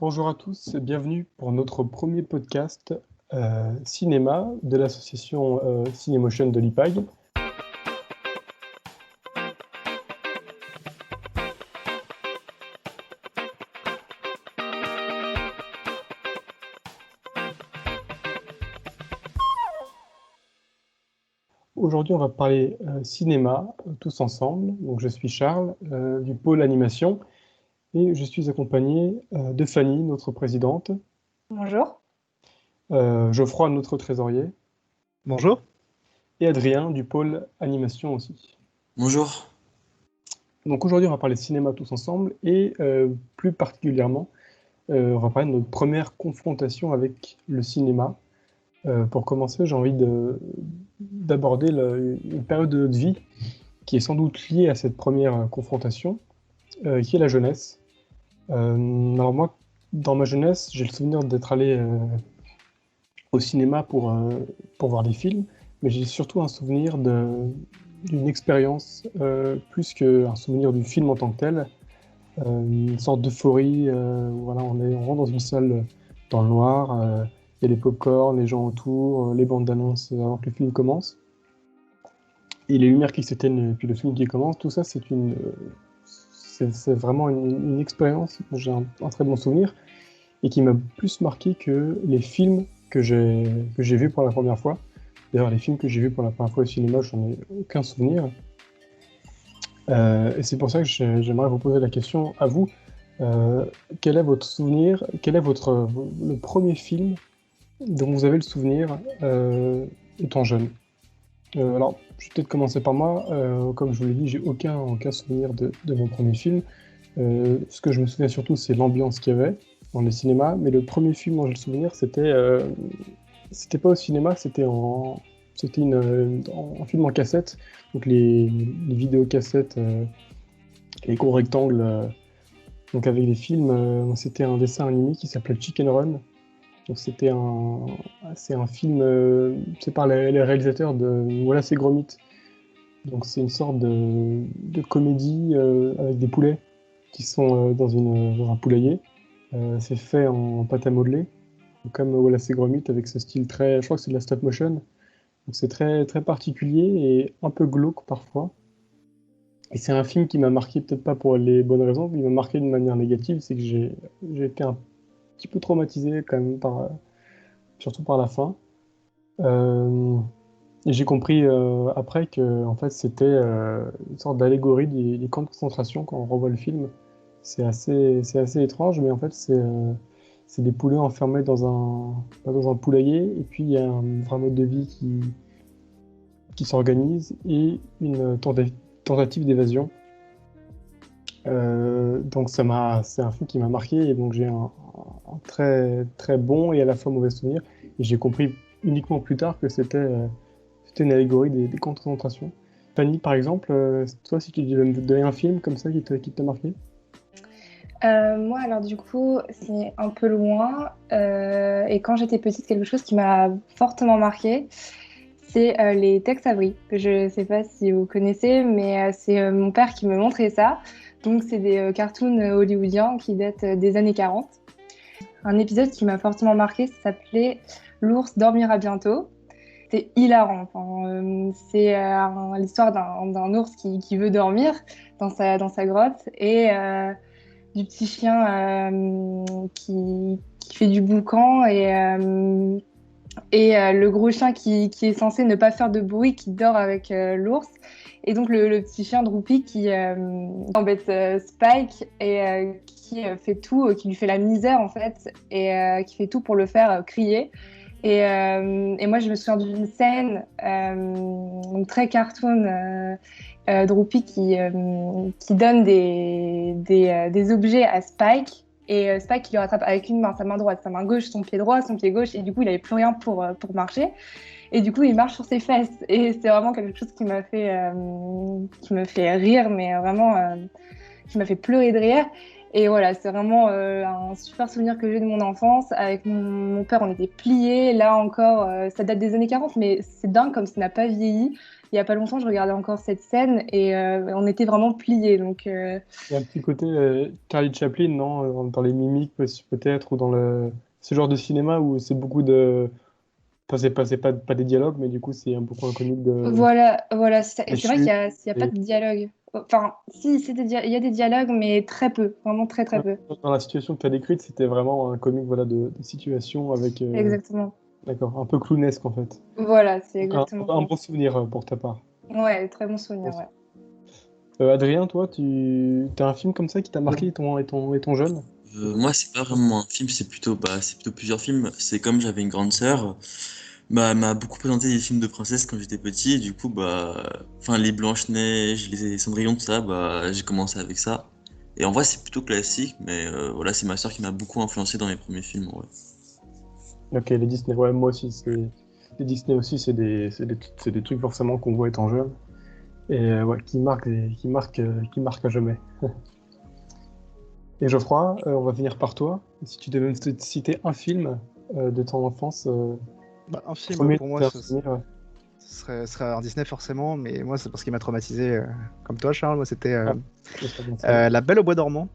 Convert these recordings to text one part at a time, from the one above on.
Bonjour à tous et bienvenue pour notre premier podcast cinéma de l'association Cinemotion de l'IPAG. Aujourd'hui, on va parler cinéma tous ensemble. Donc, je suis Charles du pôle animation et je suis accompagné de Fanny, notre présidente, Bonjour. Geoffroy, notre trésorier, Bonjour. et Adrien du pôle animation aussi. Bonjour. Donc aujourd'hui, on va parler cinéma tous ensemble et plus particulièrement, on va parler de notre première confrontation avec le cinéma. Pour commencer, j'ai envie d'aborder une période de notre vie qui est sans doute liée à cette première confrontation, qui est la jeunesse. Alors moi, dans ma jeunesse, j'ai le souvenir d'être allé au cinéma pour voir des films, mais j'ai surtout un souvenir d'une expérience plus qu'un souvenir du film en tant que tel. Une sorte d'euphorie, voilà, on rentre dans une salle dans le noir, il y a les pop-corn, les gens autour, les bandes d'annonces avant que le film commence. Et les lumières qui s'éteignent, et puis le film qui commence, tout ça, c'est vraiment une expérience dont j'ai un très bon souvenir et qui m'a plus marqué que les films que j'ai vus pour la première fois. D'ailleurs, les films que j'ai vus pour la première fois au cinéma, j'en ai aucun souvenir. Et c'est pour ça que j'aimerais vous poser la question à vous. Quel est votre souvenir, quel est le premier film dont vous avez le souvenir étant jeune? Alors, je vais peut-être commencer par moi. Comme je vous l'ai dit, j'ai aucun souvenir de mon premier film. Ce que je me souviens surtout, c'est l'ambiance qu'il y avait dans les cinémas. Mais le premier film dont j'ai le souvenir, c'était pas au cinéma, c'était en film en cassette. Donc les vidéocassettes, les gros rectangles, donc avec les films. C'était un dessin animé qui s'appelait Chicken Run. Donc c'est un film, c'est par les réalisateurs de Wallace et Gromit. Donc c'est une sorte de comédie avec des poulets qui sont dans un poulailler. C'est fait en pâte à modeler, comme Wallace et Gromit, avec ce style je crois que c'est de la stop motion. Donc c'est très, très particulier et un peu glauque parfois. Et c'est un film qui m'a marqué, peut-être pas pour les bonnes raisons, mais il m'a marqué d'une manière négative, c'est que j'ai été un petit peu traumatisé quand même surtout par la fin. Et j'ai compris après que en fait, c'était une sorte d'allégorie des camps de concentration quand on revoit le film. C'est assez étrange, mais en fait, c'est des poulets enfermés dans un poulailler, et puis il y a un vrai mode de vie qui s'organise et une tentative d'évasion. Donc c'est un film qui m'a marqué, et donc j'ai un très très bon et à la fois mauvais souvenir. Et j'ai compris uniquement plus tard que c'était une allégorie des camps de concentration. Fanny, par exemple, toi, si tu devais me donner un film comme ça qui t'a marqué? Moi, alors du coup, c'est un peu loin. Et quand j'étais petite, quelque chose qui m'a fortement marquée, c'est les Tex Avery. Je ne sais pas si vous connaissez, mais c'est mon père qui me montrait ça. Donc, c'est des cartoons hollywoodiens qui datent des années 40. Un épisode qui m'a fortement marquée, ça s'appelait L'ours dormira bientôt. C'est hilarant. Enfin, c'est l'histoire d'un ours qui veut dormir dans sa grotte et du petit chien qui fait du boucan et le gros chien qui est censé ne pas faire de bruit, qui dort avec l'ours. Et donc le petit chien Droopy qui embête Spike et fait tout, qui lui fait la misère en fait, et qui fait tout pour le faire crier. Et moi, je me souviens d'une scène donc très cartoon, Droopy qui donne des objets à Spike. Et Spike, il le rattrape avec une main, sa main droite, sa main gauche, son pied droit, son pied gauche. Et du coup, il n'avait plus rien pour marcher. Et du coup, il marche sur ses fesses. Et c'est vraiment quelque chose qui me fait rire, mais vraiment, qui m'a fait pleurer de rire. Et voilà, c'est vraiment un super souvenir que j'ai de mon enfance. Avec mon père, on était pliés. Là encore, ça date des années 40, mais c'est dingue comme ça n'a pas vieilli. Il y a pas longtemps, je regardais encore cette scène et on était vraiment pliés. Donc, Il y a un petit côté Charlie Chaplin, non? Dans les mimiques, peut-être, ou dans ce genre de cinéma où c'est beaucoup de. Enfin, c'est pas des dialogues, mais du coup, c'est beaucoup un comique voilà, c'est ça. Et des c'est vrai qu'il chutes. y a pas de dialogue. Enfin, si, il y a des dialogues, mais très peu, vraiment très très peu. Dans la situation que tu as décrite, c'était vraiment un comique voilà, de situation avec. Exactement. D'accord, un peu clownesque en fait. Voilà, c'est Donc, un, exactement un ça. bon souvenir pour ta part. Ouais, très bon souvenir, ouais. Adrien, toi, tu as un film comme ça qui t'a marqué étant jeune? Moi, c'est pas vraiment un film, c'est plutôt plusieurs films. C'est comme j'avais une grande sœur, bah, elle m'a beaucoup présenté des films de princesses quand j'étais petit. Et du coup, enfin, les Blanche-Neige, les Cendrillon, tout ça, j'ai commencé avec ça. Et en vrai, c'est plutôt classique, mais voilà, c'est ma sœur qui m'a beaucoup influencé dans mes premiers films. Ouais. Ok, les Disney, ouais, moi aussi. Les Disney aussi, c'est des trucs forcément qu'on voit étant jeune. Et ouais, qui marquent à jamais. Et Geoffroy, on va finir par toi. Si tu devais me citer un film de ton enfance, Bah, un film, premier pour moi, t'as un ce souvenir, ouais. serait un Disney forcément, mais moi, c'est parce qu'il m'a traumatisé, comme toi, Charles. Moi, c'était Ah, je sais pas comment ça. La Belle au bois dormant,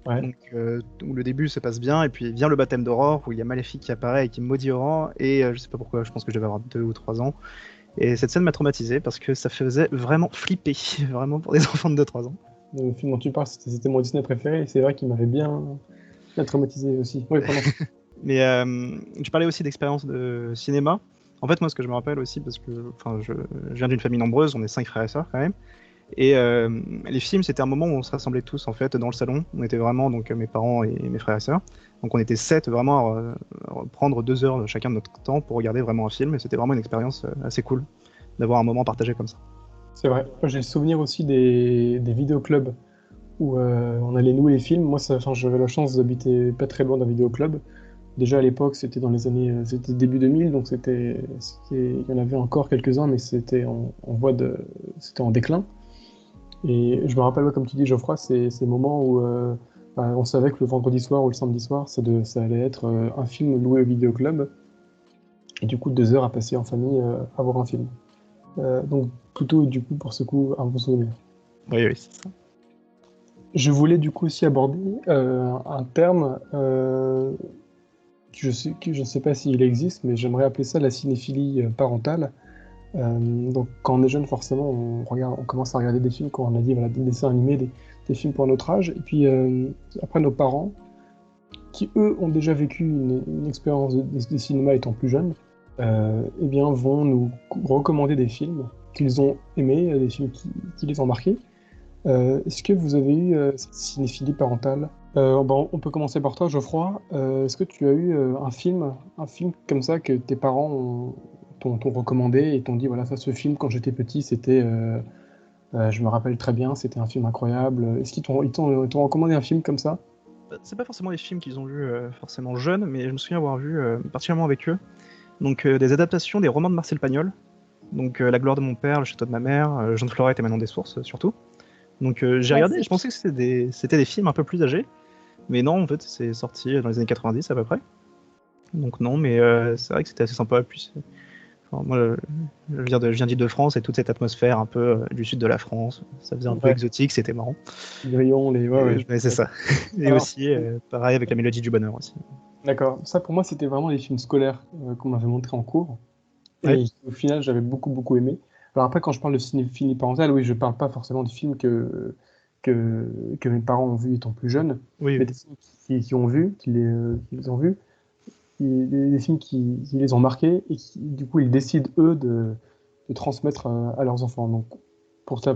Ouais, donc, où le début se passe bien, et puis vient le baptême d'Aurore, où il y a Maléfique qui apparaît et qui maudit Aurore, et je sais pas pourquoi, je pense que je devais avoir 2 ou 3 ans. Et cette scène m'a traumatisé parce que ça faisait vraiment flipper, vraiment pour des enfants de 2-3 ans. le film dont tu parles, c'était mon Disney préféré. Et c'est vrai qu'il m'avait bien traumatisé aussi. Oui, pardon. Mais tu parlais aussi d'expérience de cinéma. En fait, moi, ce que je me rappelle aussi, parce que je viens d'une famille nombreuse, on est 5 frères et sœurs quand même. Et les films, c'était un moment où on se rassemblait tous en fait dans le salon. On était vraiment, donc mes parents et mes frères et sœurs. Donc on était 7 vraiment à prendre 2 heures chacun de notre temps pour regarder vraiment un film. Et c'était vraiment une expérience assez cool d'avoir un moment partagé comme ça. C'est vrai. Moi, j'ai le souvenir aussi des vidéoclubs où on allait louer les films. Moi, enfin, j'avais la chance d'habiter pas très loin d'un vidéoclub. Déjà à l'époque, c'était dans les années, c'était début 2000, donc il y en avait encore quelques-uns, mais c'était en déclin. Et je me rappelle, ouais, comme tu dis, Geoffroy, ces moments où on savait que le vendredi soir ou le samedi soir, ça allait être un film loué au vidéoclub, et du coup 2 heures à passer en famille à voir un film. Donc plutôt, du coup, pour ce coup, un bon souvenir. Oui, oui, c'est ça. Je voulais du coup aussi aborder un terme que je ne sais pas s'il existe, mais j'aimerais appeler ça la cinéphilie parentale. Donc quand on est jeune, forcément, on commence à regarder des films, quand on a dit voilà, des dessins animés, des films pour notre âge. Et puis après, nos parents, qui eux ont déjà vécu une expérience de cinéma étant plus jeunes, eh bien, vont nous recommander des films qu'ils ont aimés, des films qui les ont marqués. Est-ce que vous avez eu cette cinéphilie parentale? Bon, on peut commencer par toi, Geoffroy. Est-ce que tu as eu un film comme ça que tes parents t'ont recommandé et t'ont dit, voilà, ça, ce film, quand j'étais petit, je me rappelle très bien, c'était un film incroyable. Est-ce qu'ils t'ont recommandé un film comme ça? C'est pas forcément des films qu'ils ont vus forcément jeunes, mais je me souviens avoir vu particulièrement avec eux. Donc des adaptations des romans de Marcel Pagnol. Donc La gloire de mon père, Le château de ma mère, Jean de Florette et Manon des Sources surtout. Donc j'ai regardé, Classique. je pensais que c'était des films un peu plus âgés. Mais non, en fait, c'est sorti dans les années 90 à peu près. Donc non, mais c'est vrai que c'était assez sympa. Puis, enfin, moi, je viens d'Île-de-France et toute cette atmosphère un peu du sud de la France, ça faisait un peu Ouais, exotique, c'était marrant. Grillon, ouais, ouais. Ouais, c'est ça. Et Alors, aussi, pareil avec la mélodie du bonheur aussi. d'accord. Ça, pour moi, c'était vraiment les films scolaires qu'on m'avait montré en cours. Ouais. Et au final, j'avais beaucoup, beaucoup aimé. Alors après, quand je parle de cinéphilie parentale, oui, je parle pas forcément des films que mes parents ont vus étant plus jeunes, Oui, mais oui. des films qui ont vu, qui les ont vus, des films qui les ont marqués et qui, du coup, ils décident, eux, de transmettre à leurs enfants. Donc, pour ta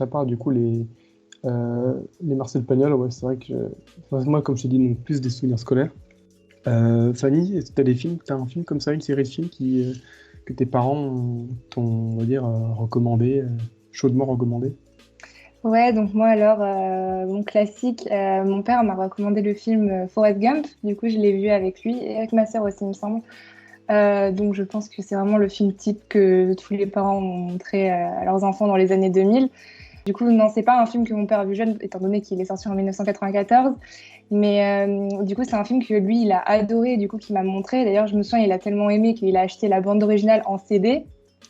part, du coup, les Marcel Pagnol, ouais, c'est vrai que enfin, moi, comme je t'ai dit, donc, plus des souvenirs scolaires. Fanny, est-ce que t'as un film comme ça, une série de films que tes parents t'ont, on va dire, recommandé, chaudement recommandé? Ouais, donc moi alors, mon classique, mon père m'a recommandé le film Forrest Gump. Du coup, je l'ai vu avec lui et avec ma sœur aussi, il me semble. Donc je pense que c'est vraiment le film type que tous les parents ont montré à leurs enfants dans les années 2000. Du coup, non, c'est pas un film que mon père a vu jeune, étant donné qu'il est sorti en 1994. Mais du coup, c'est un film que lui, il a adoré, du coup, qu'il m'a montré. D'ailleurs, je me souviens, il a tellement aimé qu'il a acheté la bande originale en CD.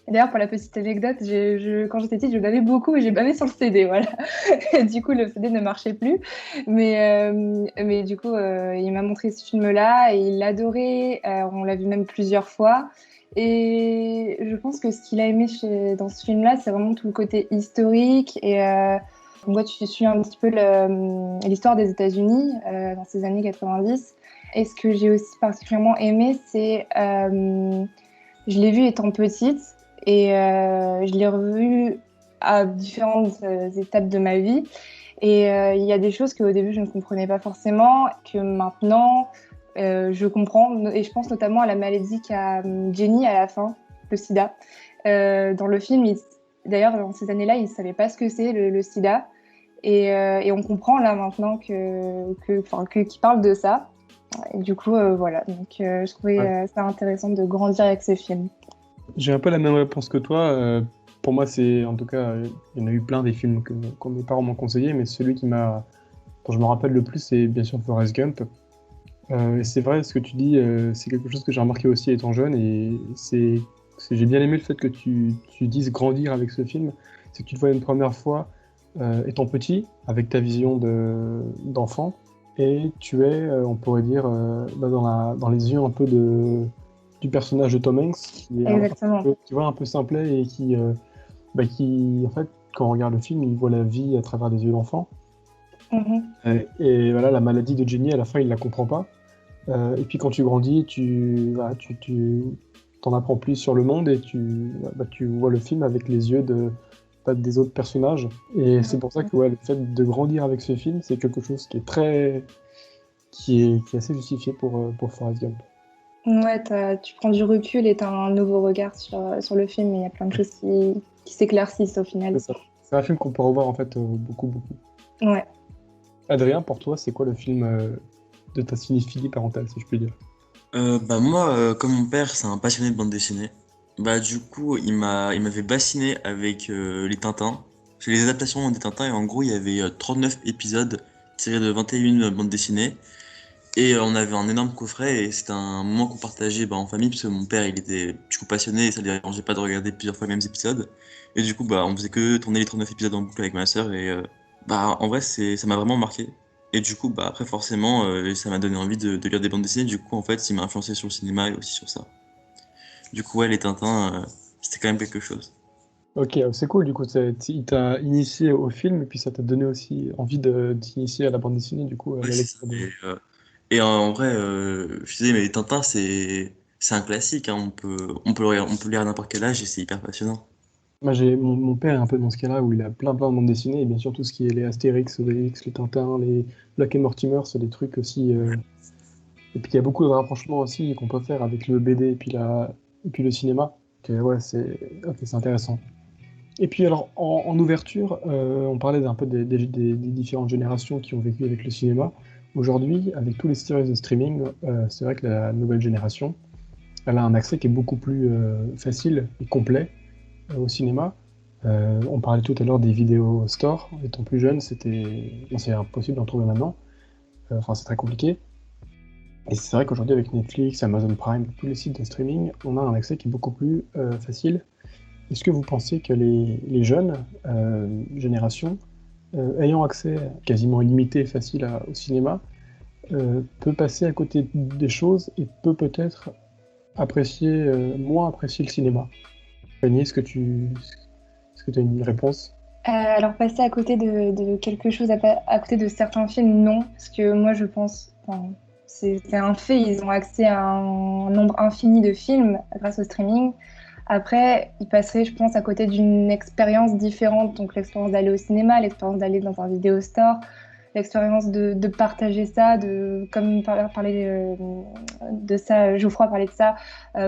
Et d'ailleurs, pour la petite anecdote, quand j'étais petite, je bavais beaucoup et j'ai bavé sur le CD, voilà. Et du coup, le CD ne marchait plus. Mais du coup, il m'a montré ce film-là et il l'a adoré. On l'a vu même plusieurs fois. Et je pense que ce qu'il a aimé dans ce film-là, c'est vraiment tout le côté historique. Et on voit, tu suis un petit peu l'histoire des États-Unis dans ces années 90. Et ce que j'ai aussi particulièrement aimé, c'est je l'ai vu étant petite et je l'ai revu à différentes étapes de ma vie. Et il y a des choses qu'au début je ne comprenais pas forcément, que maintenant je comprends. Et je pense notamment à la maladie qu'a Jenny à la fin, le sida. Dans le film, d'ailleurs, dans ces années-là, il ne savait pas ce que c'est le sida. Et on comprend là maintenant qu'il parle de ça. Et du coup, voilà. Donc, je trouvais ça intéressant de grandir avec ce film. J'ai un peu la même réponse que toi. Pour moi, c'est en tout cas, il y en a eu plein des films que mes parents m'ont conseillé, mais celui dont je me rappelle le plus, c'est bien sûr Forrest Gump. Et c'est vrai, ce que tu dis, c'est quelque chose que j'ai remarqué aussi étant jeune, et j'ai bien aimé le fait que tu dises grandir avec ce film. C'est que tu te vois une première fois étant petit, avec ta vision d'enfant, et tu es, on pourrait dire, dans les yeux un peu du personnage de Tom Hanks, qui est Exactement. un peu simplet et qui, en fait, quand on regarde le film, il voit la vie à travers des yeux d'enfant. Mhm. Et voilà, la maladie de Jenny, à la fin, il la comprend pas. Et puis quand tu grandis, tu t'en apprends plus sur le monde et tu vois le film avec les yeux des autres personnages. Et c'est pour ça que le fait de grandir avec ce film, c'est quelque chose qui est assez justifié pour Forrest Gump. Ouais, tu prends du recul et tu as un nouveau regard sur le film. Il y a plein de choses qui s'éclaircissent au final. C'est ça. C'est un film qu'on peut revoir en fait beaucoup, beaucoup. Ouais. Adrien, pour toi, c'est quoi le film de ta cinéphilie parentale, si je puis dire? Moi, comme mon père, c'est un passionné de bande dessinée. Du coup, il m'avait bassiné avec les Tintins. C'est les adaptations des Tintins et en gros, il y avait 39 épisodes tirés de 21 bandes dessinées. Et on avait un énorme coffret et c'était un moment qu'on partageait en famille parce que mon père il était du coup passionné et ça ne le dérangeait pas de regarder plusieurs fois les mêmes épisodes. Et du coup on faisait que tourner les 39 épisodes en boucle avec ma sœur et en vrai ça m'a vraiment marqué. Et du coup après forcément ça m'a donné envie de lire des bandes dessinées. Du coup en fait il m'a influencé sur le cinéma et aussi sur ça. Du coup les Tintins c'était quand même quelque chose. Ok, c'est cool, du coup, il t'a initié au film et puis ça t'a donné aussi envie de t'initier à la bande dessinée, du coup, à Ouais, la c'est ça. lecture de... Et en vrai, je disais, mais Tintin, c'est un classique, hein. On peut le lire à n'importe quel âge et c'est hyper passionnant. Moi, mon père est un peu dans ce cas-là où il a plein de bandes dessinées, et bien sûr tout ce qui est les Astérix, Obélix, les Tintins, les Black et Mortimer, c'est des trucs aussi... Et puis il y a beaucoup de rapprochements aussi qu'on peut faire avec le BD et puis le cinéma. Ouais, c'est intéressant. Et puis alors, en ouverture, on parlait un peu des différentes générations qui ont vécu avec le cinéma. Aujourd'hui, avec tous les services de streaming, c'est vrai que la nouvelle génération, elle a un accès qui est beaucoup plus facile et complet au cinéma. On parlait tout à l'heure des vidéos stores. Étant plus jeune, c'est impossible d'en trouver maintenant. Enfin, c'est très compliqué. Et c'est vrai qu'aujourd'hui, avec Netflix, Amazon Prime, tous les sites de streaming, on a un accès qui est beaucoup plus facile. Est-ce que vous pensez que les jeunes générations, ayant accès quasiment illimité et facile au cinéma, peut passer à côté des choses et peut peut-être moins apprécier le cinéma? Fanny, est-ce que tu as une réponse? Alors, passer à côté de quelque chose, à côté de certains films, non. Parce que moi, je pense, enfin, c'est un fait, ils ont accès à un nombre infini de films grâce au streaming. Après, ils passeraient, je pense, à côté d'une expérience différente. Donc, l'expérience d'aller au cinéma, l'expérience d'aller dans un vidéo store, l'expérience de partager ça, comme parler de ça, Geoffroy parlait de ça,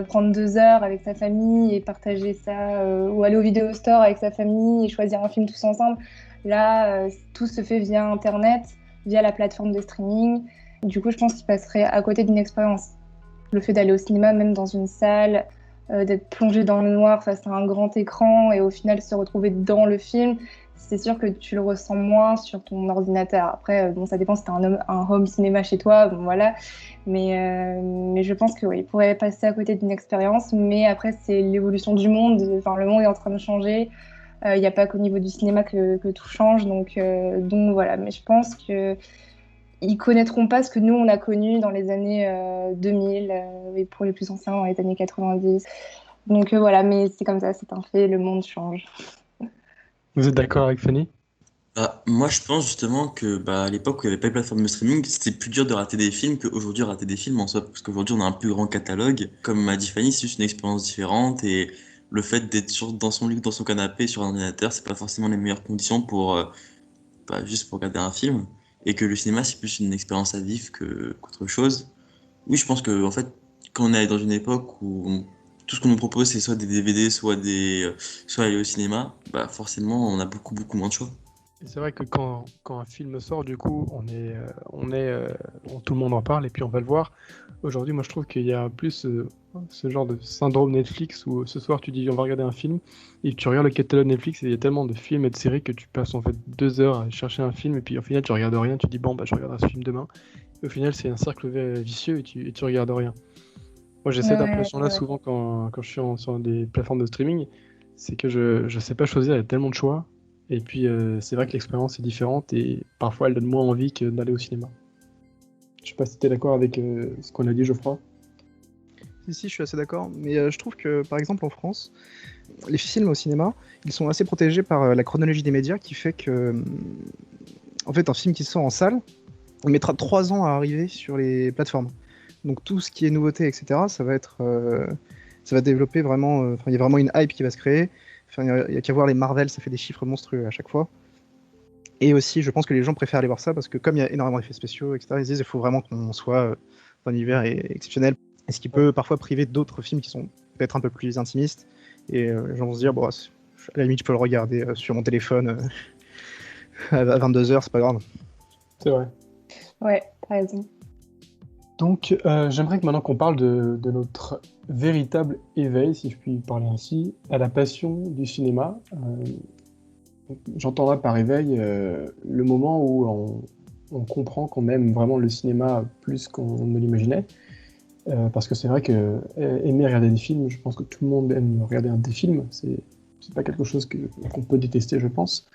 prendre 2 heures avec sa famille et partager ça, ou aller au vidéo store avec sa famille et choisir un film tous ensemble. Là, tout se fait via Internet, via la plateforme de streaming. Du coup, je pense qu'il passerait à côté d'une expérience. Le fait d'aller au cinéma, même dans une salle, d'être plongé dans le noir face à un grand écran et au final se retrouver dans le film, c'est sûr que tu le ressens moins sur ton ordinateur. Après, bon, ça dépend si tu as un home cinéma chez toi, bon, voilà. Mais je pense que oui, il pourrait passer à côté d'une expérience. Mais après, c'est l'évolution du monde. Enfin, le monde est en train de changer. Il n'y a pas qu'au niveau du cinéma que tout change. Donc voilà. Mais je pense que ils connaîtront pas ce que nous, on a connu dans les années 2000 et pour les plus anciens, dans les années 90. Donc voilà, mais c'est comme ça, c'est un fait, le monde change. Vous êtes d'accord avec Fanny? Bah, moi, je pense justement que à l'époque où il n'y avait pas de plateforme de streaming, c'était plus dur de rater des films qu'aujourd'hui rater des films en soi. Parce qu'aujourd'hui, on a un plus grand catalogue. Comme m'a dit Fanny, c'est juste une expérience différente. Et le fait d'être dans son lit, dans son canapé, sur un ordinateur, c'est pas forcément les meilleures conditions pour juste pour regarder un film. Et que le cinéma, c'est plus une expérience à vivre qu'autre chose. Oui, je pense que en fait, quand on est dans une époque où tout ce qu'on nous propose, c'est soit des DVD, soit aller au cinéma, bah forcément, on a beaucoup, beaucoup moins de choix. Et c'est vrai que quand un film sort, du coup, tout le monde en parle et puis on va le voir. Aujourd'hui, moi, je trouve qu'il y a plus ce genre de syndrome Netflix où ce soir, tu dis on va regarder un film et tu regardes le catalogue Netflix et il y a tellement de films et de séries que tu passes en fait 2 heures à chercher un film et puis au final, tu regardes rien. Tu dis bon, bah, je regarderai ce film demain. Et au final, c'est un cercle vicieux et tu regardes rien. Moi, j'ai cette Ouais, impression-là ouais. souvent quand je suis sur des plateformes de streaming, c'est que je sais pas choisir, il y a tellement de choix. Et puis, c'est vrai que l'expérience est différente et parfois elle donne moins envie que d'aller au cinéma. Je sais pas si tu es d'accord avec ce qu'on a dit, Geoffroy. Si, je suis assez d'accord. Mais je trouve que, par exemple, en France, les films au cinéma, ils sont assez protégés par la chronologie des médias qui fait que, en fait, un film qui sort en salle, il mettra 3 ans à arriver sur les plateformes. Donc tout ce qui est nouveauté, etc., ça va développer vraiment. Enfin, il y a vraiment une hype qui va se créer. Enfin, il y a qu'à voir les Marvel, ça fait des chiffres monstrueux à chaque fois. Et aussi, je pense que les gens préfèrent aller voir ça parce que comme il y a énormément d'effets spéciaux, etc., ils se disent il faut vraiment qu'on soit dans un univers exceptionnel. Et ce qui peut parfois priver d'autres films qui sont peut-être un peu plus intimistes. Et les gens vont se dire, bon, à la limite, je peux le regarder sur mon téléphone à 22h, c'est pas grave. C'est vrai. Ouais, t'as raison. Donc, j'aimerais que maintenant qu'on parle de notre véritable éveil, si je puis parler ainsi, à la passion du cinéma. J'entends là par éveil le moment où on comprend qu'on aime vraiment le cinéma plus qu'on ne l'imaginait. Parce que c'est vrai que aimer regarder des films, je pense que tout le monde aime regarder des films. C'est pas quelque chose qu'on peut détester, je pense.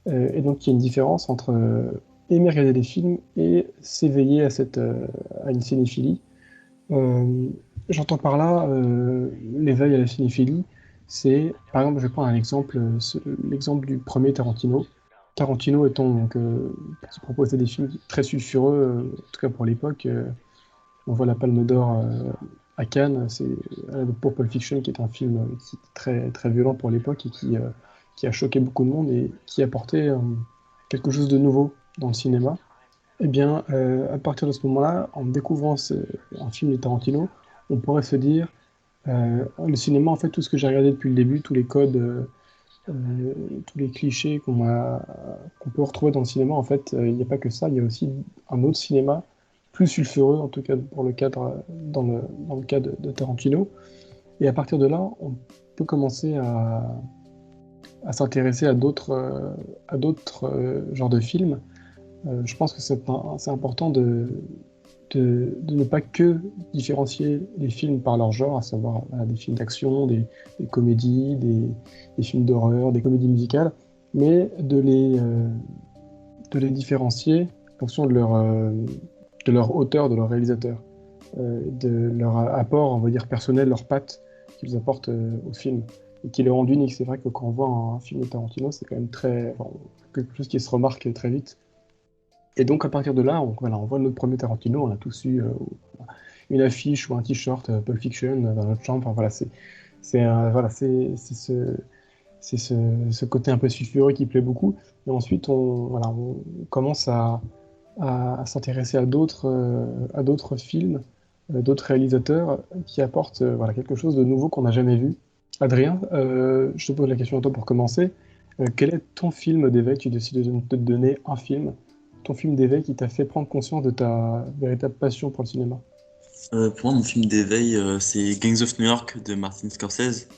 Et donc, il y a une différence entre aimer regarder des films et s'éveiller à une cinéphilie. J'entends par là l'éveil à la cinéphilie. C'est, par exemple, je vais prendre un exemple, l'exemple du premier Tarantino. Tarantino étant donc, qui proposait des films très sulfureux, en tout cas pour l'époque. On voit la Palme d'Or à Cannes, c'est pour Pulp Fiction, qui est un film qui est très, très violent pour l'époque et qui a choqué beaucoup de monde et qui apportait quelque chose de nouveau dans le cinéma. Eh bien, à partir de ce moment-là, en découvrant un film de Tarantino, on pourrait se dire, le cinéma, en fait, tout ce que j'ai regardé depuis le début, tous les codes, tous les clichés qu'on peut retrouver dans le cinéma, en fait, il n'y a pas que ça, il y a aussi un autre cinéma, plus sulfureux, en tout cas pour le cadre, dans le cas de Tarantino. Et à partir de là, on peut commencer à s'intéresser à d'autres genres de films. Je pense que c'est important de ne pas que différencier les films par leur genre, à savoir des films d'action, des comédies, des films d'horreur, des comédies musicales, mais de les différencier en fonction de leur auteur, de leur réalisateur, de leur apport, on va dire, personnel, leur patte qu'ils apportent au film et qui les rendent uniques. C'est vrai que quand on voit un film de Tarantino, c'est quand même quelque chose qui se remarque très vite. Et donc, à partir de là, on voit notre premier Tarantino, on a tous eu une affiche ou un t-shirt Pulp Fiction dans notre chambre. Enfin, voilà, c'est ce côté un peu sulfureux qui plaît beaucoup. Et ensuite, on commence à s'intéresser à d'autres films, d'autres réalisateurs qui apportent quelque chose de nouveau qu'on n'a jamais vu. Adrien, je te pose la question à toi pour commencer. Quel est ton film d'éveil? Tu décides de te donner un film, ton film d'éveil qui t'a fait prendre conscience de ta véritable passion pour le cinéma. Pour moi, mon film d'éveil, c'est Gangs of New York de Martin Scorsese.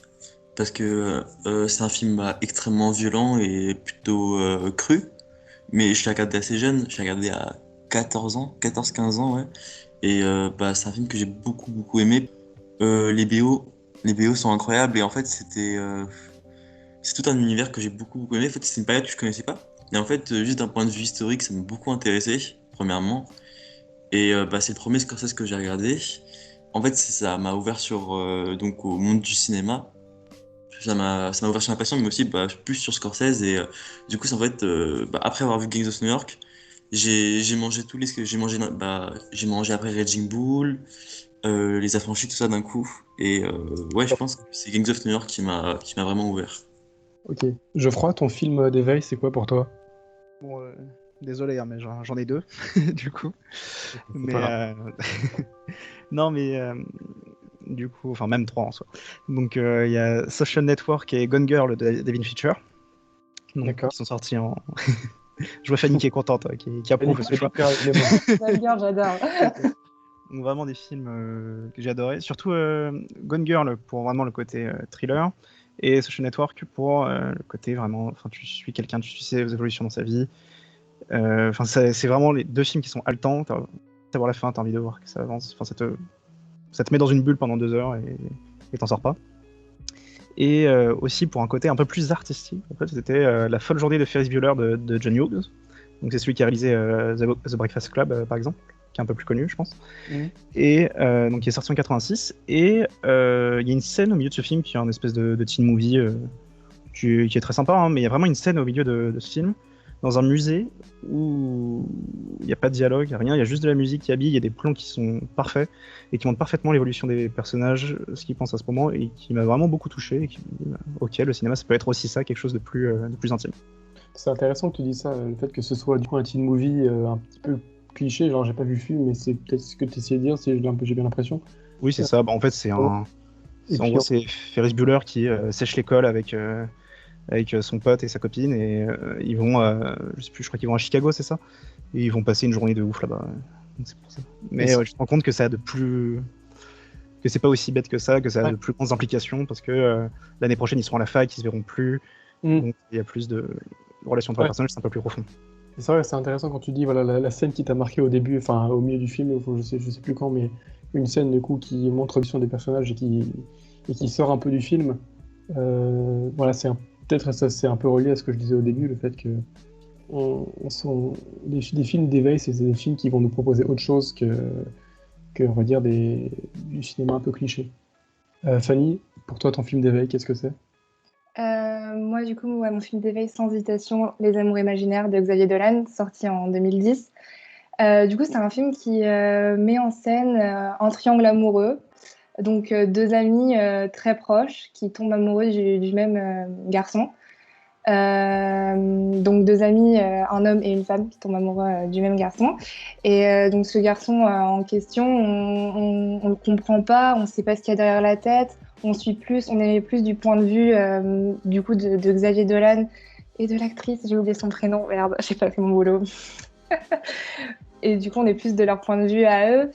parce que c'est un film extrêmement violent et plutôt cru. Mais je l'ai regardé assez jeune, je l'ai regardé à 14 ans, 14-15 ans, ouais. Et c'est un film que j'ai beaucoup, beaucoup aimé. Les BO, les BO sont incroyables et en fait, c'est tout un univers que j'ai beaucoup, beaucoup aimé. En fait, c'est une période que je connaissais pas. Et en fait, juste d'un point de vue historique, ça m'a beaucoup intéressé, premièrement. Et c'est le premier Scorsese que j'ai regardé. En fait, ça m'a ouvert donc au monde du cinéma. Ça m'a ouvert sur ma passion, mais aussi plus sur Scorsese. Et du coup, c'est en fait, après avoir vu Gangs of New York, j'ai mangé tous les. J'ai mangé après Raging Bull, Les Affranchis, tout ça d'un coup. Et ouais, je pense que c'est Gangs of New York qui m'a vraiment ouvert. Ok. Geoffroy, ton film d'éveil, c'est quoi pour toi? Bon, désolé, hein, mais j'en ai deux, du coup. C'est Mais pas grave. non, mais du coup, enfin même trois en soi. Donc il y a Social Network et Gone Girl de David Fincher, donc D'accord. qui sont sortis en. Je vois Fanny qui est contente, qui approuve ce Les choix. Poker, les mots. Gone j'adore. Donc vraiment des films que j'ai adoré, surtout Gone Girl pour vraiment le côté thriller et Social Network pour le côté vraiment, enfin tu suis quelqu'un, tu sais les évolutions dans sa vie. Enfin c'est vraiment les deux films qui sont haletants. À voir la fin, t'as envie de voir que ça avance. Enfin ça te met dans une bulle pendant 2 heures et t'en sors pas. Et aussi pour un côté un peu plus artistique, en fait, c'était La folle journée de Ferris Bueller de John Hughes. Donc c'est celui qui a réalisé The Breakfast Club par exemple, qui est un peu plus connu je pense. Et donc qui est sorti en 86. Et il y a une scène au milieu de ce film qui est un espèce de teen movie qui est très sympa, hein, mais il y a vraiment une scène au milieu de ce film dans un musée où il n'y a pas de dialogue, il n'y a rien, il y a juste de la musique qui habille, il y a des plans qui sont parfaits et qui montrent parfaitement l'évolution des personnages, ce qu'ils pensent à ce moment, et qui m'a vraiment beaucoup touché et qui me dit, ok, le cinéma ça peut être aussi ça, quelque chose de plus intime. C'est intéressant que tu dis ça, le fait que ce soit du coup un teen movie un petit peu cliché, genre j'ai pas vu le film, mais c'est peut-être ce que tu essayais de dire, si j'ai bien l'impression. Oui, c'est ça, en fait c'est un... Et En puis, gros, c'est Ferris Bueller qui sèche l'école avec son pote et sa copine, et ils vont, je sais plus, je crois qu'ils vont à Chicago, c'est ça? Et ils vont passer une journée de ouf là-bas. Donc c'est pour ça. Mais je te rends compte que ça a que c'est pas aussi bête que ça, que ça a de plus grandes implications, parce que l'année prochaine ils seront à la fac, ils se verront plus, donc il y a plus de relations entre les personnages, c'est un peu plus profond. c'est vrai, c'est intéressant quand tu dis voilà, la scène qui t'a marqué au début, enfin au milieu du film, je sais plus quand, mais une scène du coup qui montre l'évolution des personnages et qui sort un peu du film. Voilà, peut-être ça c'est un peu relié à ce que je disais au début, le fait que des films d'éveil, c'est des films qui vont nous proposer autre chose que on va dire du cinéma un peu cliché. Fanny, pour toi ton film d'éveil, qu'est-ce que c'est? Moi, du coup, ouais, mon film d'éveil sans hésitation, Les Amours imaginaires de Xavier Dolan, sorti en 2010. Du coup, c'est un film qui met en scène un triangle amoureux. Donc, deux amis très proches qui tombent amoureux du même garçon. Donc, deux amis, un homme et une femme qui tombent amoureux du même garçon. Et donc, ce garçon en question, on le comprend pas, on sait pas ce qu'il y a derrière la tête. On est plus du point de vue du coup de Xavier Dolan et de l'actrice, j'ai oublié son prénom, merde, j'ai pas fait mon boulot. Et du coup, on est plus de leur point de vue à eux.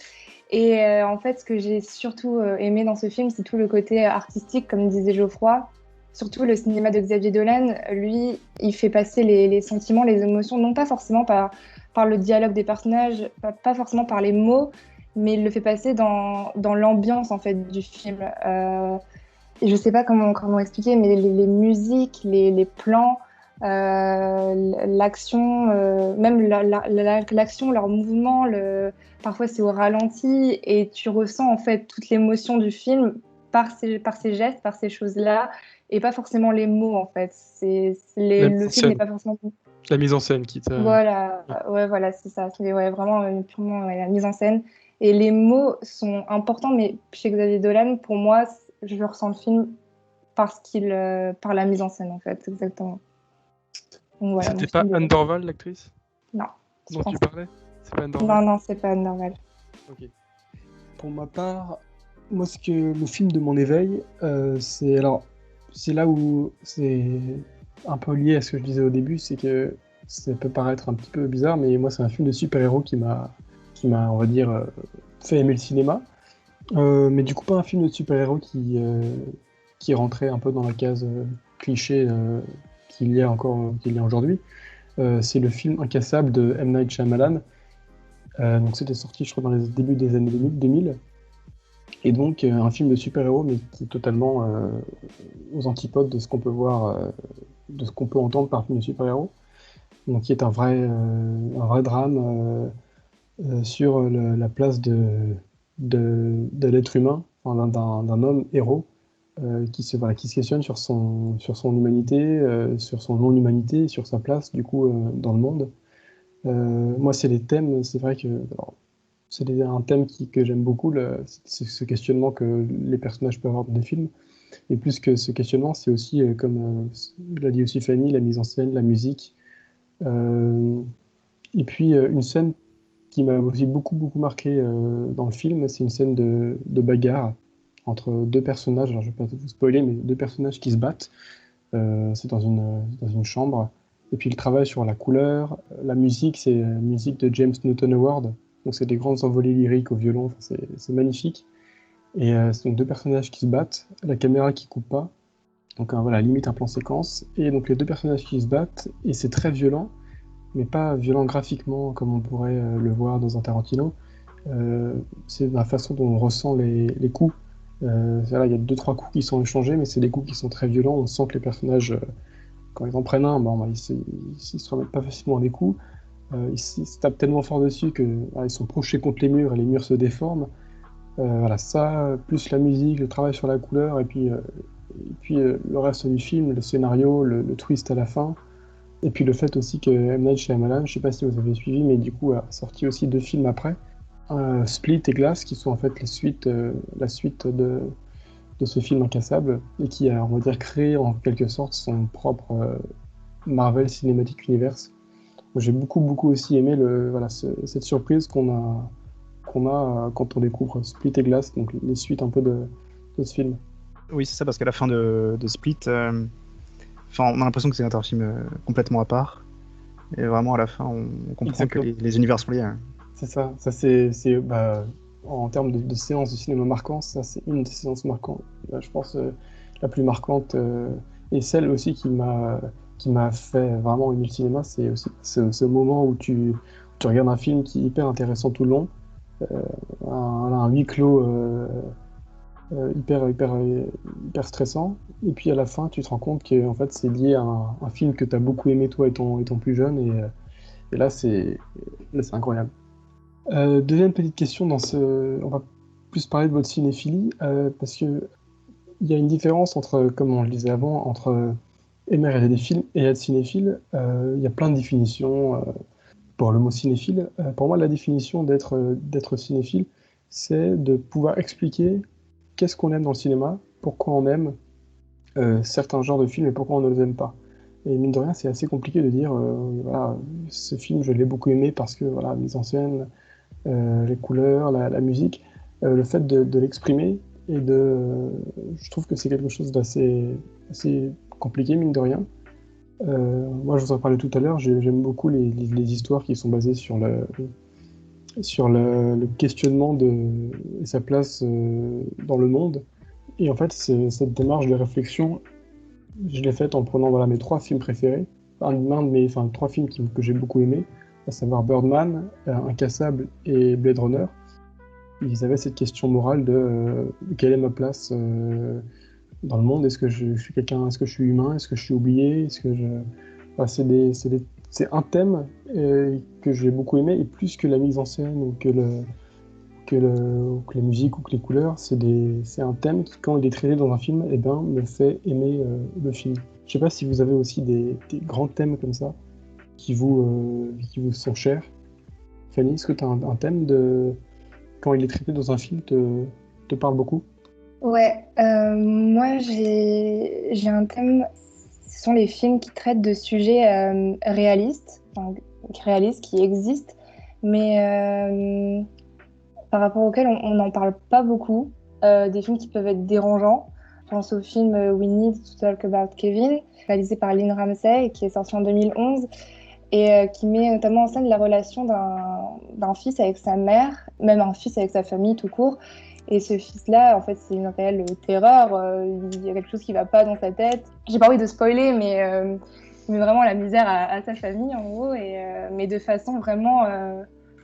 Et en fait, ce que j'ai surtout aimé dans ce film, c'est tout le côté artistique, comme disait Geoffroy. Surtout le cinéma de Xavier Dolan, lui, il fait passer les sentiments, les émotions, non pas forcément par le dialogue des personnages, pas forcément par les mots, mais il le fait passer dans l'ambiance en fait du film. Et je sais pas comment expliquer, mais les musiques, les plans, l'action, même l'action, leur mouvement, parfois c'est au ralenti et tu ressens en fait toute l'émotion du film par ces gestes, par ces choses-là et pas forcément les mots en fait. Le film n'est pas forcément. La mise en scène qui t'a. Voilà, ouais, voilà, c'est ça. C'est vraiment purement la mise en scène. Et les mots sont importants, mais chez Xavier Dolan, pour moi, je ressens le film par la mise en scène, en fait, exactement. Donc, voilà, C'était pas Anne Dorval, l'actrice Non. dont tu parlais? C'est pas Anne Dorval? Non, c'est pas Anne Dorval. Ok. Pour ma part, moi, le film de mon éveil, c'est là où c'est un peu lié à ce que je disais au début, c'est que ça peut paraître un petit peu bizarre, mais moi, c'est un film de super-héros qui m'a, on va dire, fait aimer le cinéma. Mais du coup, pas un film de super-héros qui rentrait un peu dans la case cliché qu'il y a aujourd'hui. C'est le film Incassable de M. Night Shyamalan. Donc c'était sorti, je crois, dans les débuts des années 2000. Et donc un film de super-héros, mais qui est totalement aux antipodes de ce qu'on peut voir, de ce qu'on peut entendre par film de super-héros. Donc qui est un vrai drame sur la place de l'être humain, enfin, d'un homme héros qui se questionne sur son humanité, sur son non-humanité, sur sa place du coup dans le monde. Moi, c'est les thèmes, c'est vrai que un thème que j'aime beaucoup, c'est ce questionnement que les personnages peuvent avoir dans des films. Et plus que ce questionnement, c'est aussi, comme l'a dit aussi Fanny, la mise en scène, la musique. Et puis une scène qui m'a aussi beaucoup marqué dans le film, c'est une scène de bagarre entre deux personnages. Alors je ne vais pas vous spoiler, mais deux personnages qui se battent. C'est dans une chambre. Et puis il travaille sur la couleur, la musique, c'est la musique de James Newton Howard. Donc c'est des grandes envolées lyriques au violon, enfin, c'est magnifique. Et ce sont deux personnages qui se battent, la caméra qui coupe pas. Donc voilà, limite un plan séquence. Et donc les deux personnages qui se battent, et c'est très violent, mais pas violent graphiquement comme on pourrait le voir dans un Tarantino. C'est la façon dont on ressent les coups. Là, il y a 2-3 coups qui sont échangés, mais c'est des coups qui sont très violents. On sent que les personnages, quand ils en prennent un, ils se remettent pas facilement des coups. Ils se tapent tellement fort dessus qu'ils sont projetés contre les murs et les murs se déforment. Voilà, ça, plus la musique, le travail sur la couleur, et puis le reste du film, le scénario, le twist à la fin. Et puis le fait aussi que M. Night Shyamalan, je sais pas si vous avez suivi, mais du coup a sorti aussi 2 films après, Split et Glass, qui sont en fait la suite de ce film Incassable, et qui a, on va dire, créé en quelque sorte son propre Marvel Cinematic Universe. Moi, j'ai beaucoup aussi aimé cette surprise qu'on a quand on découvre Split et Glass, donc les suites un peu de ce film. Oui, c'est ça, parce qu'à la fin de Split, on a l'impression que c'est un film complètement à part. Et vraiment, à la fin, on comprend que les univers sont liés. Hein. C'est ça. En termes de séances de cinéma marquantes, ça, c'est une des séances marquantes. Je pense la plus marquante, et celle aussi qui m'a fait vraiment aimer le cinéma, c'est aussi ce moment où tu regardes un film qui est hyper intéressant tout le long, un huis clos hyper stressant. Et puis à la fin, tu te rends compte que en fait, c'est lié à un film que tu as beaucoup aimé toi étant plus jeune. Et là, c'est incroyable. Deuxième petite question, on va plus parler de votre cinéphilie, parce que il y a une différence entre, comme on le disait avant, entre aimer regarder des films et être cinéphile. Il y a plein de définitions pour le mot cinéphile. Pour moi, la définition d'être cinéphile, c'est de pouvoir expliquer qu'est-ce qu'on aime dans le cinéma, pourquoi on aime certains genres de films et pourquoi on ne les aime pas. Et mine de rien, c'est assez compliqué de dire, voilà, ce film, je l'ai beaucoup aimé parce que, voilà, mise en scène, les couleurs, la musique, le fait de l'exprimer, je trouve que c'est quelque chose assez compliqué, mine de rien. Moi, je vous en parlais tout à l'heure, j'aime beaucoup les histoires qui sont basées sur le questionnement et sa place dans le monde. Et en fait, cette démarche de réflexion, je l'ai faite en prenant mes 3 films préférés, enfin 3 films que j'ai beaucoup aimés, à savoir Birdman, Incassable et Blade Runner. Ils avaient cette question morale de quelle est ma place dans le monde. Est-ce que je suis quelqu'un, est-ce que je suis humain, est-ce que je suis oublié, Enfin, c'est un thème que j'ai beaucoup aimé, et plus que la mise en scène ou que la musique ou que les couleurs, c'est un thème qui, quand il est traité dans un film, me fait aimer le film. Je sais pas si vous avez aussi des grands thèmes comme ça qui vous sont chers. Fanny, est-ce que tu as un thème quand il est traité dans un film te parle beaucoup? Ouais, moi j'ai un thème, ce sont les films qui traitent de sujets réalistes, qui existent, mais par rapport auxquels on n'en parle pas beaucoup, des films qui peuvent être dérangeants. Je pense au film We Need to Talk About Kevin, réalisé par Lynn Ramsay et qui est sorti en 2011. et qui met notamment en scène la relation d'un fils avec sa mère, même un fils avec sa famille tout court. Et ce fils-là, en fait, c'est une réelle terreur. Il y a quelque chose qui ne va pas dans sa tête. J'ai pas envie de spoiler, mais vraiment la misère à sa famille, en gros, mais de façon vraiment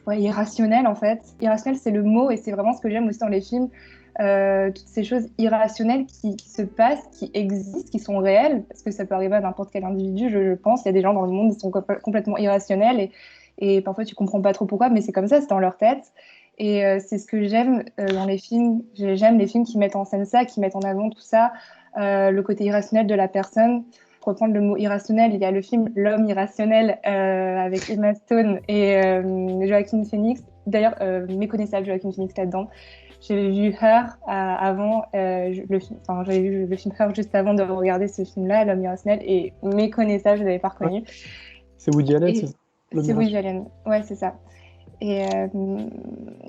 ouais, irrationnelle, en fait. Irrationnelle, c'est le mot, et c'est vraiment ce que j'aime aussi dans les films. Toutes ces choses irrationnelles qui se passent, qui existent, qui sont réelles, parce que ça peut arriver à n'importe quel individu, je pense. Il y a des gens dans le monde qui sont complètement irrationnels, et parfois tu comprends pas trop pourquoi, mais c'est comme ça, c'est dans leur tête. Et c'est ce que j'aime dans les films. J'aime les films qui mettent en scène ça, qui mettent en avant tout ça, le côté irrationnel de la personne. Pour reprendre le mot irrationnel, il y a le film L'homme irrationnel avec Emma Stone et Joaquin Phoenix. D'ailleurs, méconnaissable Joaquin Phoenix là-dedans. J'avais vu Her avant, j'avais vu le film Her juste avant de regarder ce film-là, L'homme irrationnel, et méconnaissable, je ne l'avais pas reconnu. C'est Woody Allen, c'est ça? C'est Woody Allen, ouais, c'est ça. Et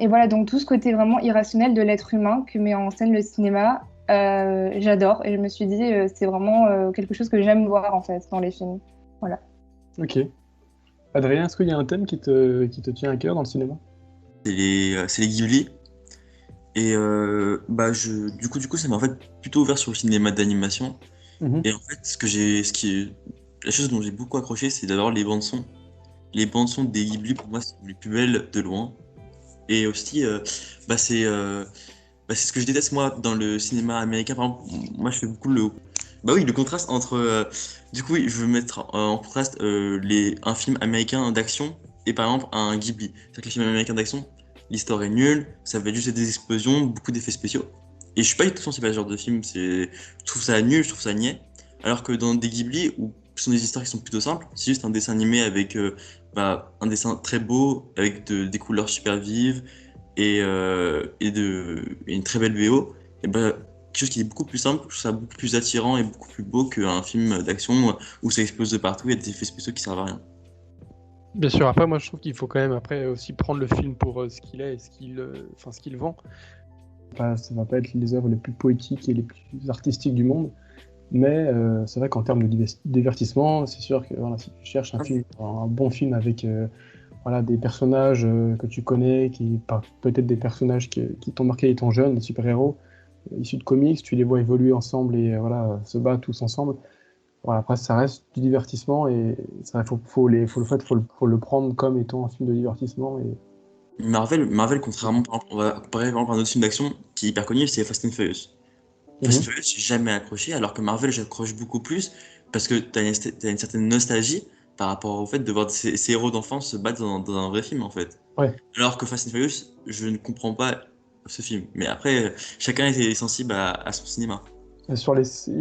voilà, donc tout ce côté vraiment irrationnel de l'être humain que met en scène le cinéma, j'adore. Et je me suis dit, c'est vraiment quelque chose que j'aime voir en fait dans les films. Voilà. Ok. Adrien, est-ce qu'il y a un thème qui te tient à cœur dans le cinéma? C'est les Ghibli. Et du coup, ça m'a en fait plutôt ouvert sur le cinéma d'animation. Et en fait, la chose dont j'ai beaucoup accroché, c'est d'abord les bandes son. Les bandes son des Ghibli, pour moi, sont les plus belles de loin. Et aussi, c'est ce que je déteste, moi, dans le cinéma américain. Par exemple, moi, je fais beaucoup le contraste entre... du coup, oui, je veux mettre en contraste un film américain d'action et, par exemple, un Ghibli. C'est-à-dire que les films américains d'action, l'histoire est nulle, ça va être juste des explosions, beaucoup d'effets spéciaux. Et je suis pas du tout sensible à ce genre de film, je trouve ça nul, je trouve ça niais. Alors que dans des Ghibli, où ce sont des histoires qui sont plutôt simples, c'est juste un dessin animé avec un dessin très beau, avec des couleurs super vives et une très belle VO, et quelque chose qui est beaucoup plus simple, je trouve ça beaucoup plus attirant et beaucoup plus beau qu'un film d'action où ça explose de partout et il y a des effets spéciaux qui servent à rien. Bien sûr, après, moi je trouve qu'il faut quand même après aussi prendre le film pour ce qu'il est et ce qu'il vend. Ça va pas être les œuvres les plus poétiques et les plus artistiques du monde, mais c'est vrai qu'en termes de divertissement, c'est sûr que voilà, si tu cherches un bon film avec des personnages que tu connais, peut-être des personnages qui t'ont marqué étant jeune, des super-héros issus de comics, tu les vois évoluer ensemble et se battre tous ensemble. Voilà, après, ça reste du divertissement et faut le prendre comme étant un film de divertissement. Marvel, contrairement, par exemple, on va comparer par exemple un autre film d'action qui est hyper connu, c'est Fast and Furious. Fast and Furious, j'ai jamais accroché, alors que Marvel, j'accroche beaucoup plus parce que t'as une certaine nostalgie par rapport au fait de voir ces héros d'enfance se battre dans un vrai film en fait. Ouais. Alors que Fast and Furious, je ne comprends pas ce film. Mais après, chacun est sensible à son cinéma. Il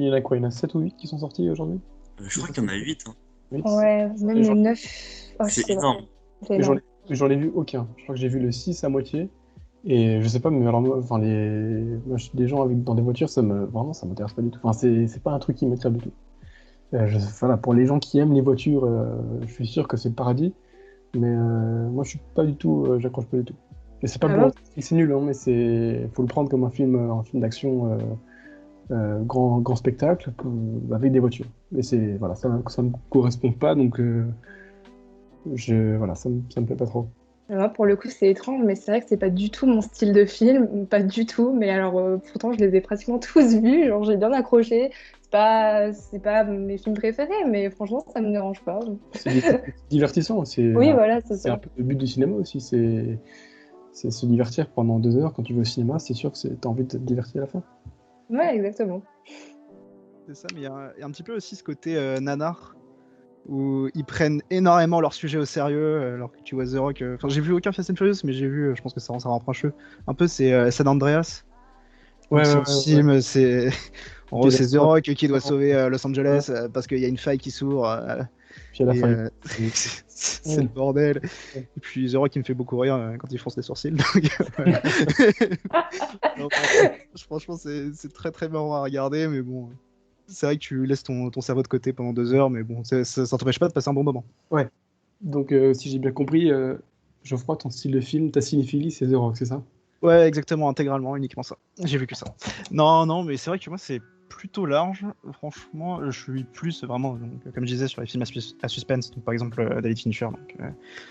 y en a quoi? Il y en a 7 ou 8 qui sont sortis aujourd'hui? Je crois qu'il y en a 8. Hein. 8. Ouais, même les 9. Oh, c'est énorme. J'en ai vu aucun. Je crois que j'ai vu le 6 à moitié. Et je sais pas, mais alors moi, des gens dans des voitures, vraiment, ça m'intéresse pas du tout. Enfin, c'est pas un truc qui m'attire du tout. Pour les gens qui aiment les voitures, je suis sûr que c'est le paradis. Mais moi, je suis pas du tout, j'accroche pas du tout. Et c'est pas bon, c'est nul, hein, mais faut le prendre comme un film d'action grand spectacle avec des voitures. Mais ça me correspond pas, donc ça me plaît pas trop. Moi, pour le coup, c'est étrange, mais c'est vrai que c'est pas du tout mon style de film, pas du tout. Mais alors, pourtant, je les ai pratiquement tous vus, genre j'ai bien accroché. C'est pas mes films préférés, mais franchement, ça me dérange pas. C'est divertissant. Oui, voilà, c'est C'est ça. un peu le but du cinéma aussi, c'est se divertir pendant 2 heures. Quand tu vas au cinéma, c'est sûr que t'as envie de te divertir à la fin. Ouais, exactement. C'est ça, mais il y a un petit peu aussi ce côté nanar, où ils prennent énormément leur sujet au sérieux, alors que tu vois The Rock... Enfin, j'ai vu aucun Fast and Furious, mais j'ai vu, je pense que ça rapproche eux. Un peu, c'est San Andreas. Son film, c'est... En gros, c'est The Rock qui doit sauver Los Angeles parce qu'il y a une faille qui s'ouvre. Puis à la fin, c'est le bordel. Et puis The Rock, il me fait beaucoup rire quand il fronce les sourcils. Donc, franchement, c'est très très marrant à regarder, mais bon... C'est vrai que tu laisses ton cerveau de côté pendant 2 heures, mais bon, ça t'empêche pas de passer un bon moment. Ouais. Donc, si j'ai bien compris, Geoffroy, ton style de film, ta cinéphilie, c'est The Rock, c'est ça? Ouais, exactement, intégralement, uniquement ça. J'ai vu que ça. Non, mais c'est vrai que moi, c'est plutôt large. Franchement, je suis plus vraiment, donc, comme je disais, sur les films à suspense, donc, par exemple David Fincher, donc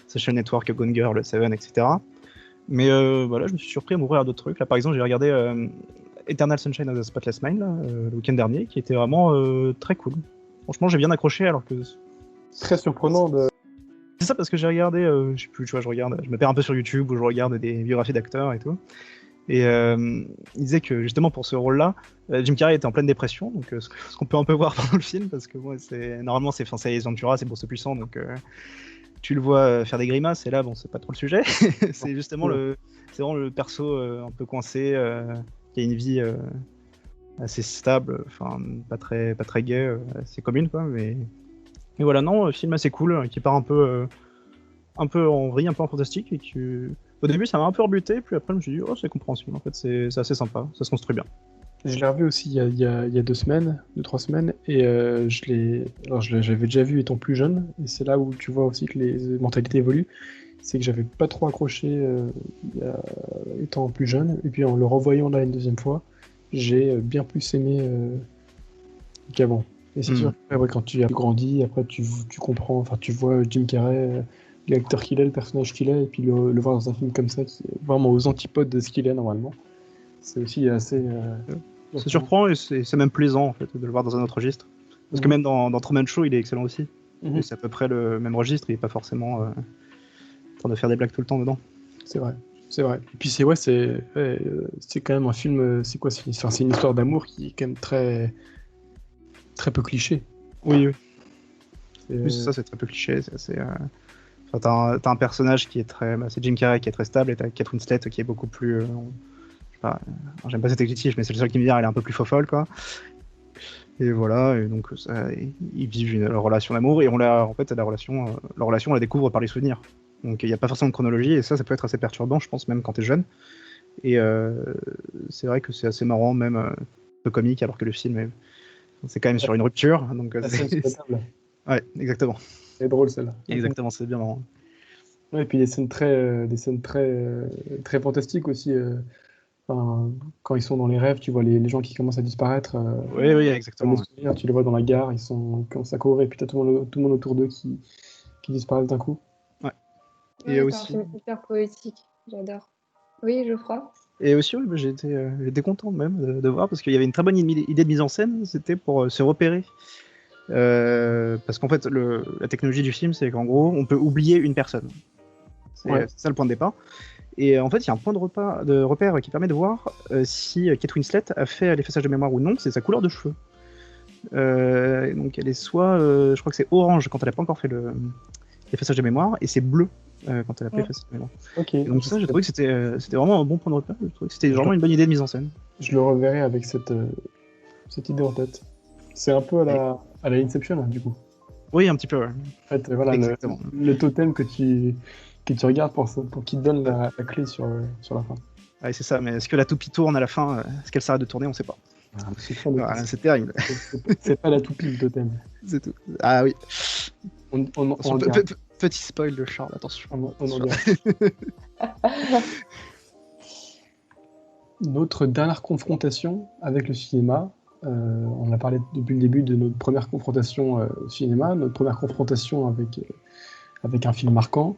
Social Network, Gone Girl, Seven, etc. Mais voilà, je me suis surpris à m'ouvrir à d'autres trucs. Là, par exemple, j'ai regardé Eternal Sunshine of the Spotless Mind là, le week-end dernier, qui était vraiment très cool. Franchement, j'ai bien accroché, alors que Très surprenant de. c'est ça, parce que j'ai regardé, je sais plus, tu vois, je me perds un peu sur YouTube où je regarde des biographies d'acteurs et tout. Et il disait que justement pour ce rôle-là, Jim Carrey était en pleine dépression, donc ce qu'on peut un peu voir pendant le film, parce que normalement c'est Ace Ventura, c'est Bourse Puissant, donc tu le vois faire des grimaces, et là bon, c'est pas trop le sujet. C'est justement c'est vraiment le perso un peu coincé, qui a une vie assez stable, enfin pas très gay, assez commune quoi, mais voilà, non, film assez cool, qui part un peu en vrille, un peu en fantastique, et au début ça m'a un peu rebuté, puis après je me suis dit oh, c'est compréhensible, en fait c'est assez sympa, ça se construit bien. Je l'ai revu aussi il y a 2 3 semaines, et j'avais déjà vu étant plus jeune, et c'est là où tu vois aussi que les mentalités évoluent. C'est que j'avais pas trop accroché étant plus jeune, et puis en le revoyant là une deuxième fois, j'ai bien plus aimé qu'avant. Et c'est sûr que quand tu as grandi, après tu comprends, enfin tu vois Jim Carrey, l'acteur qu'il est, le personnage qu'il est, et puis le voir dans un film comme ça, qui est vraiment aux antipodes de ce qu'il est normalement. C'est aussi assez. Ça surprend, et c'est même plaisant en fait de le voir dans un autre registre. Parce que même dans Truman Show, il est excellent aussi. Et c'est à peu près le même registre, il est pas forcément en train de faire des blagues tout le temps dedans. C'est vrai. Et puis c'est quand même un film. C'est quoi? C'est une histoire d'amour qui est quand même très très peu cliché. Oui. Oui, c'est ça, c'est très peu cliché. T'as un personnage qui est très. C'est Jim Carrey qui est très stable, et t'as Kate Winslet qui est beaucoup plus. J'aime pas cet adjectif, mais c'est le seul qui me vient, elle est un peu plus fofolle, quoi. Et voilà, et donc ils vivent leur relation d'amour, et en fait, leur relation, on la découvre par les souvenirs. Donc il n'y a pas forcément de chronologie, et ça peut être assez perturbant, je pense, même quand t'es jeune. Et c'est vrai que c'est assez marrant, même un peu comique, alors que le film, c'est quand même sur une rupture. Donc, ouais, exactement. C'est drôle, celle-là. Exactement, c'est bien marrant. Ouais, et puis des scènes très très fantastiques aussi. Quand ils sont dans les rêves, tu vois les gens qui commencent à disparaître. Oui, exactement. Tu les vois dans la gare, ils commencent à courir, et puis t'as tout le monde autour d'eux qui disparaissent d'un coup. Ouais. Et c'est un film hyper poétique, j'adore. Oui, Geoffroy. Et aussi, j'étais content même de voir, parce qu'il y avait une très bonne idée de mise en scène, c'était pour se repérer. Parce qu'en fait, la technologie du film, c'est qu'en gros, on peut oublier une personne. C'est ça le point de départ. Et en fait, il y a un point de repère qui permet de voir si Kate Winslet a fait l'effaçage de mémoire ou non, c'est sa couleur de cheveux. Donc elle est soit, je crois que c'est orange quand elle n'a pas encore fait l'effaçage de mémoire, et c'est bleu quand elle a fait l'effaçage de mémoire. Okay. Donc ça, j'ai trouvé que c'était vraiment un bon point de repère, j'ai trouvé que c'était vraiment une bonne idée de mise en scène. Je le reverrai avec cette idée en tête. C'est un peu à la Inception, hein, du coup. Oui, un petit peu, ouais. En fait, voilà, le totem que tu regardes pour qu'il te donne la clé sur la fin. Ouais, c'est ça, mais est-ce que la toupie tourne à la fin? Est-ce qu'elle s'arrête de tourner? On sait pas. C'est terrible. C'est pas la toupie, le totem. C'est tout. Ah oui. Petit spoil de Charles, attention. On en dira. Notre dernière confrontation avec le cinéma, on a parlé depuis le début de notre première confrontation au cinéma, notre première confrontation avec un film marquant,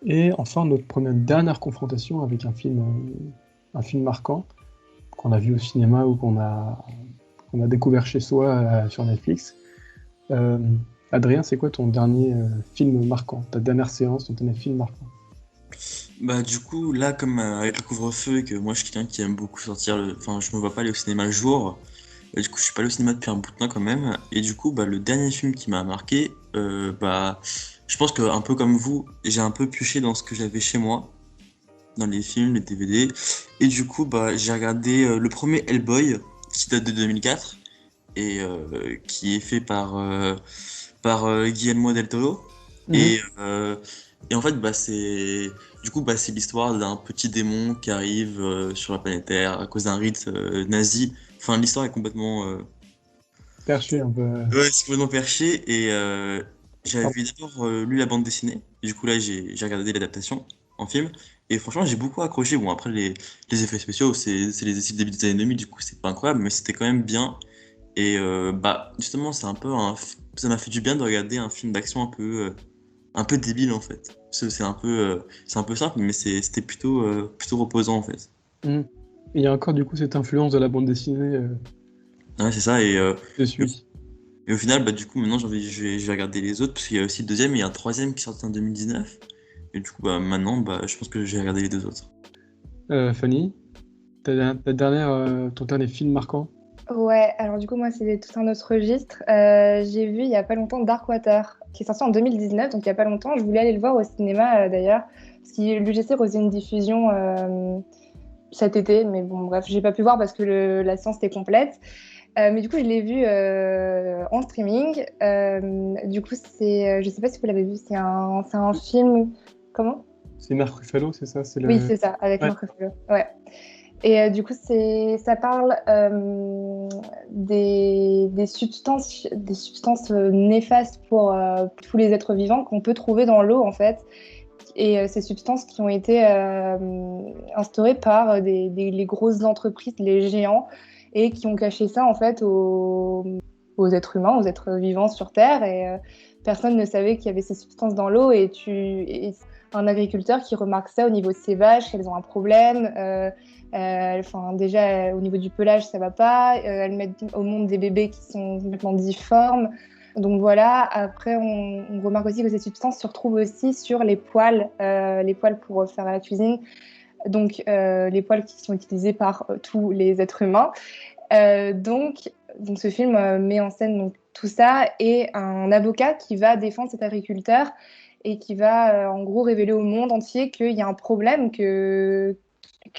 et enfin notre dernière confrontation avec un film marquant qu'on a vu au cinéma ou qu'on a découvert chez soi sur Netflix. Adrien, c'est quoi ton dernier film marquant, ta dernière séance, ton dernier film marquant? Bah du coup là comme avec le couvre-feu et que moi je suis quelqu'un qui aime beaucoup sortir, enfin je me vois pas aller au cinéma le jour, du coup je suis pas allé au cinéma depuis un bout de temps quand même, et du coup le dernier film qui m'a marqué, je pense que un peu comme vous, j'ai un peu pioché dans ce que j'avais chez moi, dans les films, les DVD, et du coup j'ai regardé le premier Hellboy qui date de 2004 et qui est fait par Guillermo del Toro. Et en fait, c'est l'histoire d'un petit démon qui arrive sur la planète Terre à cause d'un rite nazi. Enfin, l'histoire est complètement perché un peu. Ouais, c'est complètement perché. Et j'avais d'abord lu la bande dessinée. Et du coup, là, j'ai regardé l'adaptation en film. Et franchement, j'ai beaucoup accroché. Bon, après, les effets spéciaux, c'est les début des années 2000, du coup, c'est pas incroyable, mais c'était quand même bien. Et bah, justement, ça m'a fait du bien de regarder un film d'action un peu débile en fait. C'est un peu simple, mais c'était plutôt reposant en fait. Hmm. Il y a encore du coup cette influence de la bande dessinée Ouais, c'est ça. dessus. Et au final, bah, du coup, maintenant, je vais regarder les autres parce qu'il y a aussi le deuxième et il y a un troisième qui sort en 2019. Et du coup, bah, maintenant, bah, je pense que je vais regarder les deux autres. Fanny, ton dernier film marquant? Ouais, alors du coup, moi, c'est tout un autre registre. J'ai vu il y a pas longtemps Darkwater, qui est sorti en 2019, donc il y a pas longtemps. Je voulais aller le voir au cinéma d'ailleurs, parce que l'UGC faisait une diffusion cet été, mais bon, bref, j'ai pas pu voir parce que la séance était complète. Mais du coup, je l'ai vu en streaming. Du coup, je sais pas si vous l'avez vu, c'est un film. Comment? C'est Mark Ruffalo, c'est ça? Oui, c'est ça, avec Ouais. Marc Ruffalo. Ouais. Et du coup, ça parle des substances néfastes pour tous les êtres vivants qu'on peut trouver dans l'eau, en fait. Et ces substances qui ont été instaurées par les grosses entreprises, les géants, et qui ont caché ça, en fait, aux êtres humains, aux êtres vivants sur Terre. Et personne ne savait qu'il y avait ces substances dans l'eau. Et un agriculteur qui remarque ça au niveau de ses vaches, qu'elles ont un problème. Enfin, déjà, au niveau du pelage, ça va pas. Elles mettent au monde des bébés qui sont complètement difformes. Donc voilà. Après, on remarque aussi que ces substances se retrouvent aussi sur les poêles pour faire à la cuisine. Donc, les poêles qui sont utilisés par tous les êtres humains. Donc ce film met en scène donc, tout ça et un avocat qui va défendre cet agriculteur et qui va en gros révéler au monde entier qu'il y a un problème, qu'il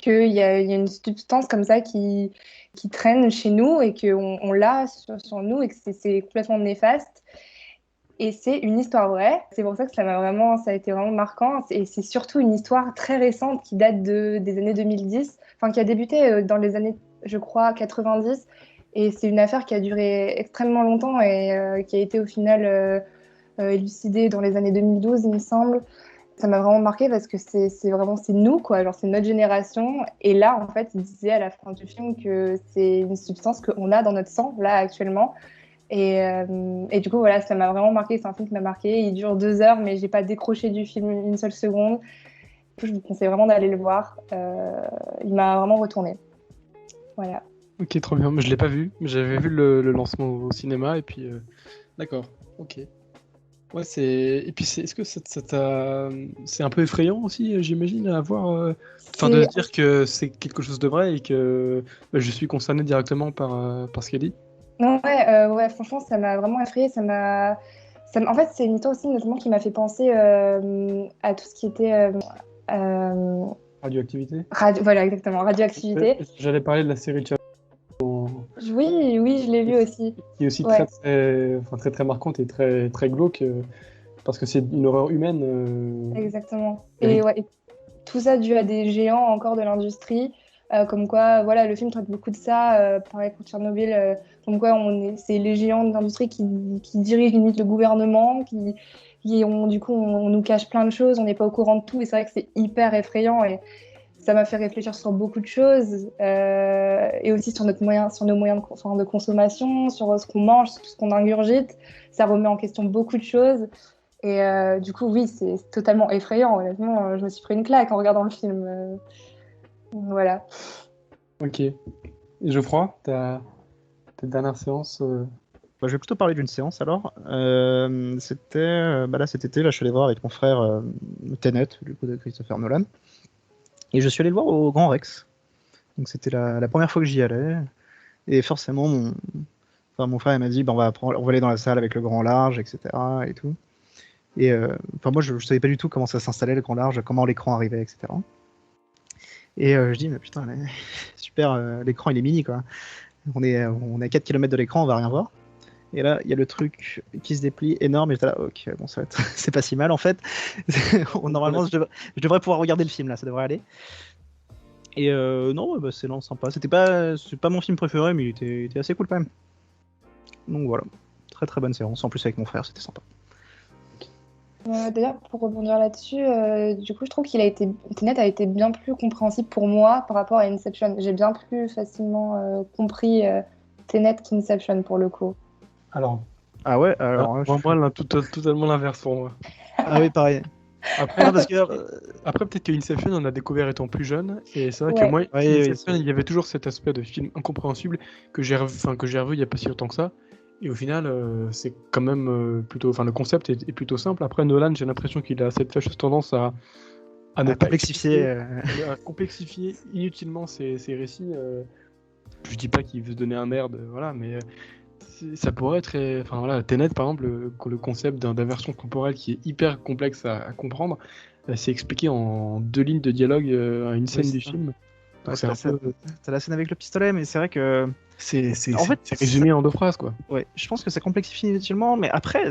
y a une substance comme ça qui traîne chez nous et qu'on l'a sur nous et que c'est complètement néfaste. Et c'est une histoire vraie. C'est pour ça que ça a été vraiment marquant. Et c'est surtout une histoire très récente qui date des années 2010, enfin qui a débuté dans les années, je crois, 90. Et c'est une affaire qui a duré extrêmement longtemps et qui a été au final élucidée dans les années 2012, il me semble. Ça m'a vraiment marqué parce que c'est nous, quoi. Genre, c'est notre génération. Et là, en fait, il disait à la fin du film que c'est une substance qu'on a dans notre sang, là, actuellement. Et du coup, voilà, ça m'a vraiment marqué. C'est un film qui m'a marqué. Il dure 2 heures, mais j'ai pas décroché du film une seule seconde. Du coup, je vous conseille vraiment d'aller le voir. Il m'a vraiment retourné. Voilà. Ok, trop bien. Mais je l'ai pas vu. J'avais vu le lancement au cinéma et puis. D'accord. Ok. Ouais, et puis est-ce que c'est un peu effrayant aussi, j'imagine, à voir. Enfin, de se dire que c'est quelque chose de vrai et que je suis concerné directement par ce qu'elle dit. Non, ouais, ouais, franchement, ça m'a vraiment effrayée. En fait, c'est une histoire aussi, notamment, qui m'a fait penser à tout ce qui était. Euh, Radioactivité? Voilà, exactement, radioactivité. J'allais parler de la série de Oui, oui, je l'ai vu aussi. qui est aussi Ouais. très très marquante et très très glauque parce que c'est une horreur humaine. Exactement. Eric. Et, ouais, et tout ça dû à des géants encore de l'industrie. Comme quoi, voilà, le film traite beaucoup de ça. Pareil pour Tchernobyl, comme quoi c'est les géants de l'industrie qui dirigent limite le gouvernement, du coup, on nous cache plein de choses, on n'est pas au courant de tout. Et c'est vrai que c'est hyper effrayant. Et ça m'a fait réfléchir sur beaucoup de choses. Et aussi sur nos moyens de consommation, sur ce qu'on mange, sur tout ce qu'on ingurgite. Ça remet en question beaucoup de choses. Et du coup, oui, c'est totalement effrayant. Honnêtement, je me suis pris une claque en regardant le film. Voilà. Ok. Et Geoffroy, ta dernière séance Bah, je vais plutôt parler d'une séance alors. C'était bah là cet été, là je suis allé voir avec mon frère Tenet, du coup de Christopher Nolan. Et je suis allé le voir au Grand Rex. Donc c'était la première fois que j'y allais. Et forcément, mon frère il m'a dit bah, on va aller dans la salle avec le grand large, etc. Et tout. Et enfin moi je savais pas du tout comment ça s'installait le grand large, comment l'écran arrivait, etc. Et je dis mais putain, super, l'écran il est mini quoi. On est à 4 km de l'écran, on va rien voir. Et là, il y a le truc qui se déplie énorme, et j'étais là, ok, bon, ça va être... c'est pas si mal en fait. Normalement, je devrais pouvoir regarder le film là, ça devrait aller. Et non, bah, c'est sympa. C'est pas mon film préféré, mais il était assez cool quand même. Donc voilà, très très bonne séance. En plus, avec mon frère, c'était sympa. D'ailleurs, pour rebondir là-dessus, du coup, je trouve Tenet a été bien plus compréhensible pour moi par rapport à Inception. J'ai bien plus facilement compris Tenet qu'Inception pour le coup. Alors, Ah ouais, alors. Moi, là, totalement l'inverse pour moi. Ah oui, pareil. Après, Non, parce que. Après, peut-être que Inception, on a découvert étant plus jeune, et c'est vrai que Ouais. moi, Oui, Inception, il y avait toujours cet aspect de film incompréhensible que j'ai revu il y a pas si longtemps que ça. Et au final, c'est quand même plutôt, le concept est plutôt simple. Après, Nolan, j'ai l'impression qu'il a cette fâcheuse tendance à ne à pas complexifier. expliquer, à complexifier inutilement ses récits. Je dis pas qu'il veut se donner un merde, voilà, mais ça pourrait être, enfin voilà, Tenet par exemple, le concept d'inversion temporelle qui est hyper complexe à comprendre, c'est expliqué en 2 lignes de dialogue à une scène c'est du ça. film. Donc Ouais, c'est un peu, t'as la scène avec le pistolet, mais c'est vrai que. En fait, c'est résumé en 2 phrases quoi. Ouais, je pense que ça complexifie inutilement, mais après,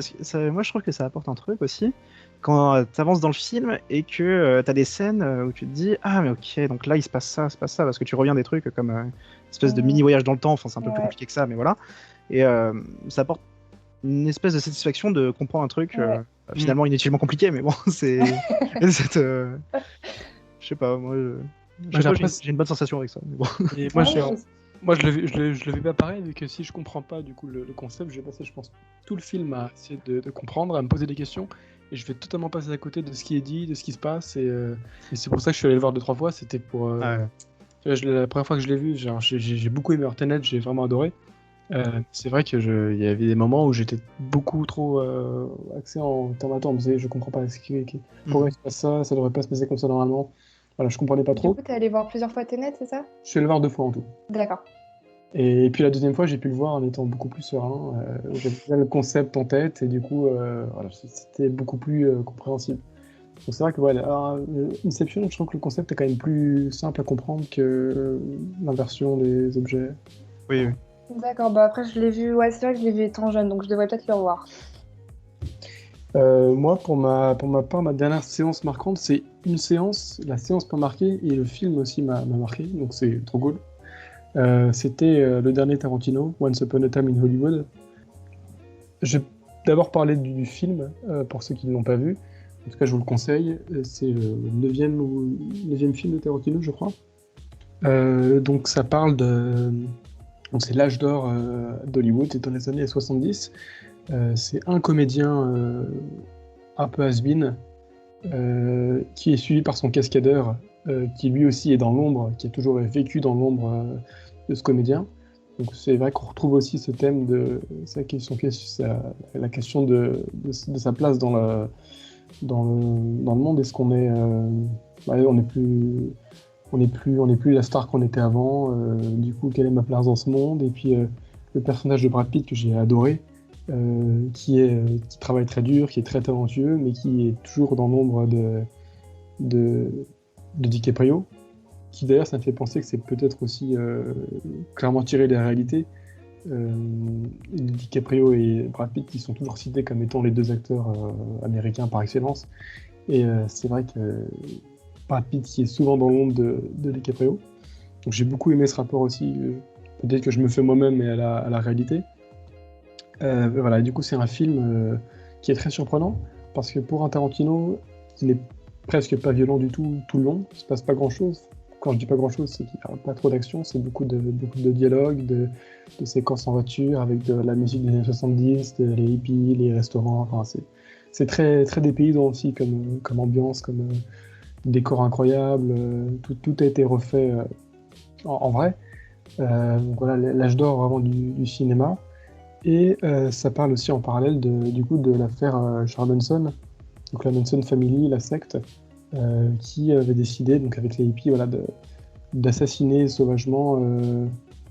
moi je trouve que ça apporte un truc aussi. Quand tu avances dans le film et que tu as des scènes où tu te dis ah mais ok, donc là il se passe ça, parce que tu reviens des trucs comme une espèce de mini voyage dans le temps, enfin c'est un peu plus Ouais. compliqué que ça, mais voilà. Et ça apporte une espèce de satisfaction de comprendre un truc Ouais. finalement inutilement compliqué, mais bon, c'est. cette, je sais pas, moi, je sais pas, après, j'ai une bonne sensation avec ça. Mais bon. Et moi, Ouais, moi je le vis pas pareil, vu que si je comprends pas du coup le concept, je vais passer, je pense, tout le film à essayer de comprendre, à me poser des questions, et je vais totalement passer à côté de ce qui est dit, de ce qui se passe, et c'est pour ça que je suis allé le voir 2-3 fois. C'était pour. Ouais. Tu vois, la première fois que je l'ai vu, genre, j'ai beaucoup aimé Tenet, j'ai vraiment adoré. C'est vrai que il y avait des moments où j'étais beaucoup trop axé en termes attends, mais je comprends pas pourquoi il se passe ça, ça devrait pas se passer comme ça normalement. Voilà, je comprenais pas Du trop. coup, t'es allé voir plusieurs fois Tenet, c'est ça? Je suis allé le voir 2 fois en tout. D'accord. Et puis la deuxième fois, j'ai pu le voir en étant beaucoup plus serein. J'avais déjà le concept en tête et du coup, voilà, c'était beaucoup plus compréhensible. Donc c'est vrai que voilà, alors, Inception, je trouve que le concept est quand même plus simple à comprendre que l'inversion des objets. Oui, oui. D'accord, bah après je l'ai vu, ouais, c'est vrai que je l'ai vu étant jeune, donc je devrais peut-être le revoir. Moi, pour ma part, ma dernière séance marquante, c'est une séance, la séance m'a marqué et le film aussi m'a marqué, donc c'est trop cool. C'était le dernier Tarantino, Once Upon a Time in Hollywood. Je vais d'abord parler du film, pour ceux qui ne l'ont pas vu. En tout cas, je vous le conseille. C'est le 9e film de Tarantino, je crois. Donc ça parle de... Donc c'est l'âge d'or d'Hollywood, c'est dans les années 70. C'est un comédien un peu has-been qui est suivi par son cascadeur qui lui aussi est dans l'ombre, qui a toujours vécu dans l'ombre de ce comédien. Donc c'est vrai qu'on retrouve aussi ce thème de la question de sa place dans le monde. Est-ce qu'on est, on n'est plus la star qu'on était avant. Du coup, quelle est ma place dans ce monde? Et puis le personnage de Brad Pitt que j'ai adoré, qui travaille très dur, qui est très talentueux, mais qui est toujours dans l'ombre de DiCaprio, qui d'ailleurs, ça me fait penser que c'est peut-être aussi clairement tiré des réalités. DiCaprio et Brad Pitt qui sont toujours cités comme étant les 2 acteurs américains par excellence. Et c'est vrai que Brad Pitt qui est souvent dans l'ombre de DiCaprio. Donc j'ai beaucoup aimé ce rapport aussi. Peut-être que je me fais moi-même et à la réalité. Voilà, du coup, c'est un film qui est très surprenant parce que pour un Tarantino, il n'est presque pas violent du tout le long. Il se passe pas grand-chose. Quand je dis pas grand-chose, c'est qu'il n'y a pas trop d'action. C'est beaucoup de dialogues, de séquences en voiture avec de la musique des années 70, les hippies, les restaurants. Enfin, c'est très, très dépaysant aussi comme ambiance, comme décor incroyable. Tout a été refait en vrai. Donc voilà, l'âge d'or vraiment du cinéma. Et ça parle aussi en parallèle du coup de l'affaire Charles Manson, donc la Manson Family, la secte, qui avait décidé, donc avec les hippies, voilà, d'assassiner sauvagement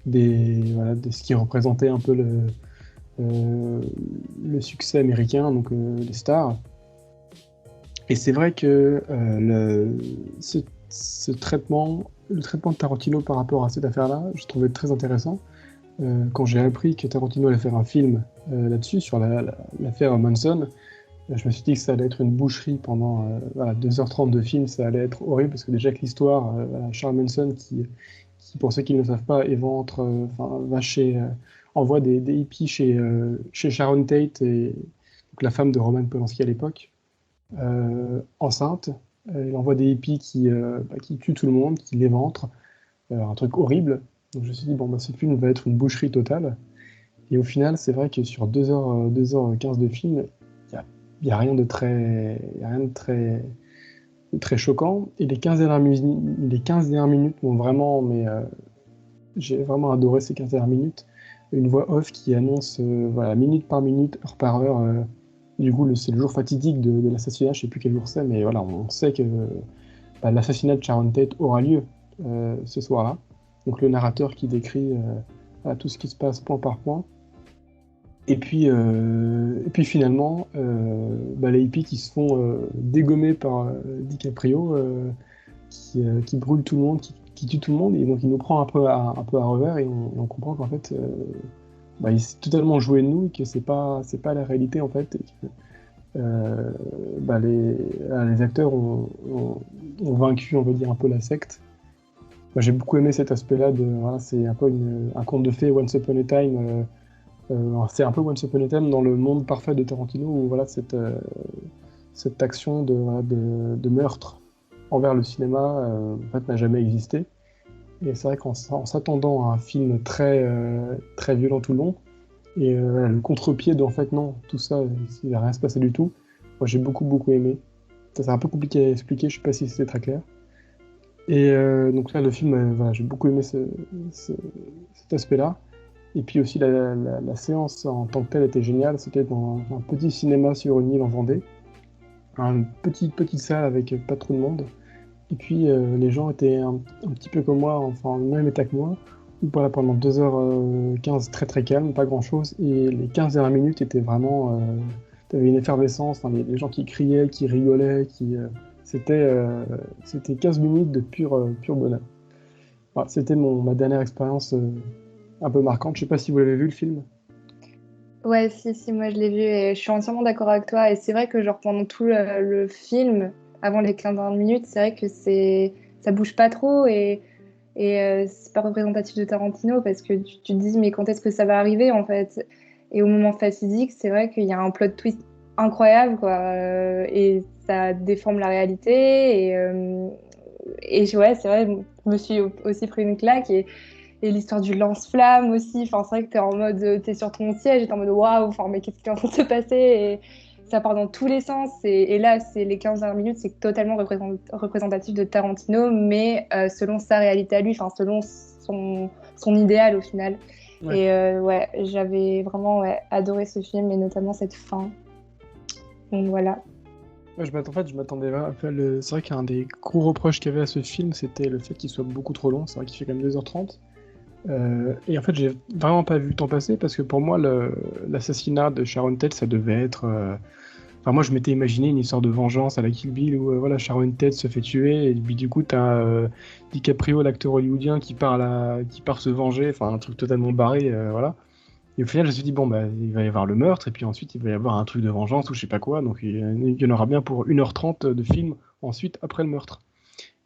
de ce qui représentait un peu le succès américain, donc les stars. Et c'est vrai que ce traitement, le traitement de Tarantino par rapport à cette affaire-là, je trouvais très intéressant. Quand j'ai appris que Tarantino allait faire un film là-dessus, sur l'affaire Manson, je me suis dit que ça allait être une boucherie pendant 2h30 de film, ça allait être horrible, parce que déjà que l'histoire, Charles Manson, qui, pour ceux qui ne le savent pas, envoie des hippies chez Sharon Tate, et donc la femme de Roman Polanski à l'époque, enceinte. Il envoie des hippies qui tuent tout le monde, qui l'éventrent, un truc horrible. Donc je me suis dit, bon, bah, ce film va être une boucherie totale. Et au final, c'est vrai que sur 2h15 de film, il y a rien de très, y a rien de très choquant. Et les 15 dernières minutes m'ont vraiment, j'ai vraiment adoré ces 15 dernières minutes. Une voix off qui annonce, voilà, minute par minute, heure par heure. Du coup, c'est le jour fatidique de l'assassinat, je sais plus quel jour c'est, mais voilà, on sait que bah, l'assassinat de Sharon Tate aura lieu ce soir-là. Donc le narrateur qui décrit voilà, tout ce qui se passe point par point. Et puis finalement, bah, les hippies qui se font dégommer par DiCaprio, qui brûle tout le monde, qui tue tout le monde, et donc il nous prend un peu à revers, et on comprend qu'en fait, bah, il s'est totalement joué de nous, et que c'est pas la réalité en fait, et que bah, les acteurs ont vaincu, on va dire, un peu la secte. Moi, j'ai beaucoup aimé cet aspect-là voilà, c'est un peu un conte de fées, Once Upon a Time. C'est un peu Once Upon a Time dans le monde parfait de Tarantino, où voilà, cette action voilà, de meurtre envers le cinéma en fait, n'a jamais existé. Et c'est vrai qu'en s'attendant à un film très violent tout le long, et voilà, le contre-pied de en fait non, tout ça, il va rien se passer du tout. Moi j'ai beaucoup aimé. Ça c'est un peu compliqué à expliquer, je sais pas si c'était très clair. Et donc là le film, voilà, j'ai beaucoup aimé cet aspect-là. Et puis aussi la séance en tant que telle était géniale. C'était dans un petit cinéma sur une île en Vendée, une petite salle avec pas trop de monde. Et puis les gens étaient un petit peu comme moi, enfin le même état que moi, où voilà, pendant 2h15 très calme, pas grand chose, et les 15 dernières minutes étaient vraiment. T'avais une effervescence, enfin, les gens qui criaient, qui rigolaient, c'était 15 minutes de pur bonheur. Voilà, c'était ma dernière expérience un peu marquante. Je sais pas si vous l'avez vu le film. Ouais, si, moi je l'ai vu et je suis entièrement d'accord avec toi. Et c'est vrai que genre pendant tout le film, avant les 15 dernières minutes, c'est vrai que ça bouge pas trop et c'est pas représentatif de Tarantino parce que tu te dis mais quand est-ce que ça va arriver en fait? Et au moment fatidique, c'est vrai qu'il y a un plot twist incroyable quoi, et ça déforme la réalité et ouais, c'est vrai, je me suis aussi pris une claque et l'histoire du lance-flamme aussi. Enfin, c'est vrai que t'es en mode, t'es sur ton siège et t'es en mode waouh, enfin, mais qu'est-ce qui est en train de se passer? Et ça part dans tous les sens. Et là, c'est les 15 dernières minutes, c'est totalement représentatif de Tarantino, mais selon sa réalité à lui, enfin, selon son idéal au final. Ouais. Et ouais, j'avais vraiment adoré ce film et notamment cette fin. Donc voilà. Ouais, en fait, je m'attendais vraiment. Enfin, c'est vrai qu'un des gros reproches qu'il y avait à ce film, c'était le fait qu'il soit beaucoup trop long. C'est vrai qu'il fait quand même 2h30. Et en fait, j'ai vraiment pas vu le temps passer parce que pour moi, l'assassinat de Sharon Tate, ça devait être. Enfin, moi, je m'étais imaginé une histoire de vengeance à la Kill Bill où voilà, Sharon Tate se fait tuer et puis du coup, t'as DiCaprio, l'acteur hollywoodien, qui part se venger. Enfin, un truc totalement barré, voilà. Et au final, je me suis dit, bon, bah, il va y avoir le meurtre et puis ensuite, il va y avoir un truc de vengeance ou je sais pas quoi. Donc, il y en aura bien pour 1h30 de film ensuite après le meurtre.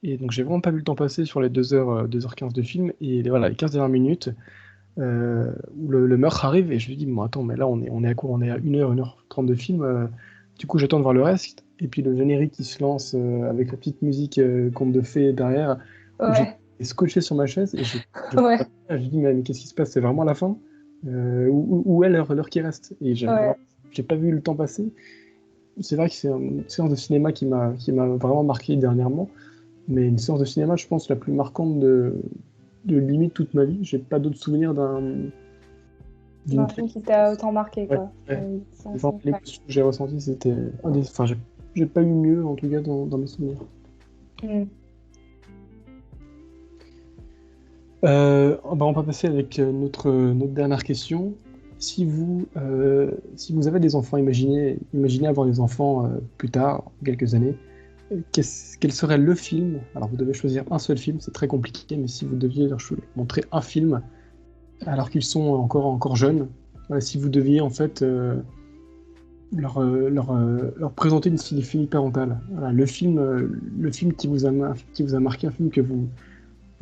Et donc, j'ai vraiment pas vu le temps passer sur les 2h15 de film. Et voilà, les 15 dernières minutes où le meurtre arrive. Et je me dis, bon, attends, mais là, on est à quoi? On est à 1h30 de film. Du coup, j'attends de voir le reste. Et puis, le générique qui se lance avec la petite musique conte de fées derrière. Où Ouais, j'étais scotché sur ma chaise. Et ouais, je me dis, mais qu'est-ce qui se passe? C'est vraiment la fin? Où est l'heure qui reste? Et ouais. j'ai pas vu le temps passer. C'est vrai que c'est une séance de cinéma qui m'a vraiment marqué dernièrement. Mais une séance de cinéma, je pense, la plus marquante de limite toute ma vie. J'ai pas d'autres souvenirs C'est d'une un film qui t'a autant marqué, ouais, quoi. ouais. C'est Enfin, assez- ouais. l'émotion que j'ai ressentie, c'était enfin, j'ai pas eu mieux, en tout cas, dans mes souvenirs. Mm. Bah, on va passer avec notre dernière question. Si vous avez des enfants, imaginez avoir des enfants plus tard, quelques années, quel serait le film? Alors vous devez choisir un seul film, c'est très compliqué, mais si vous deviez montrer un film alors qu'ils sont encore jeunes, voilà, si vous deviez en fait leur présenter une cinéphilie parentale, voilà, le film qui vous a marqué, un film que vous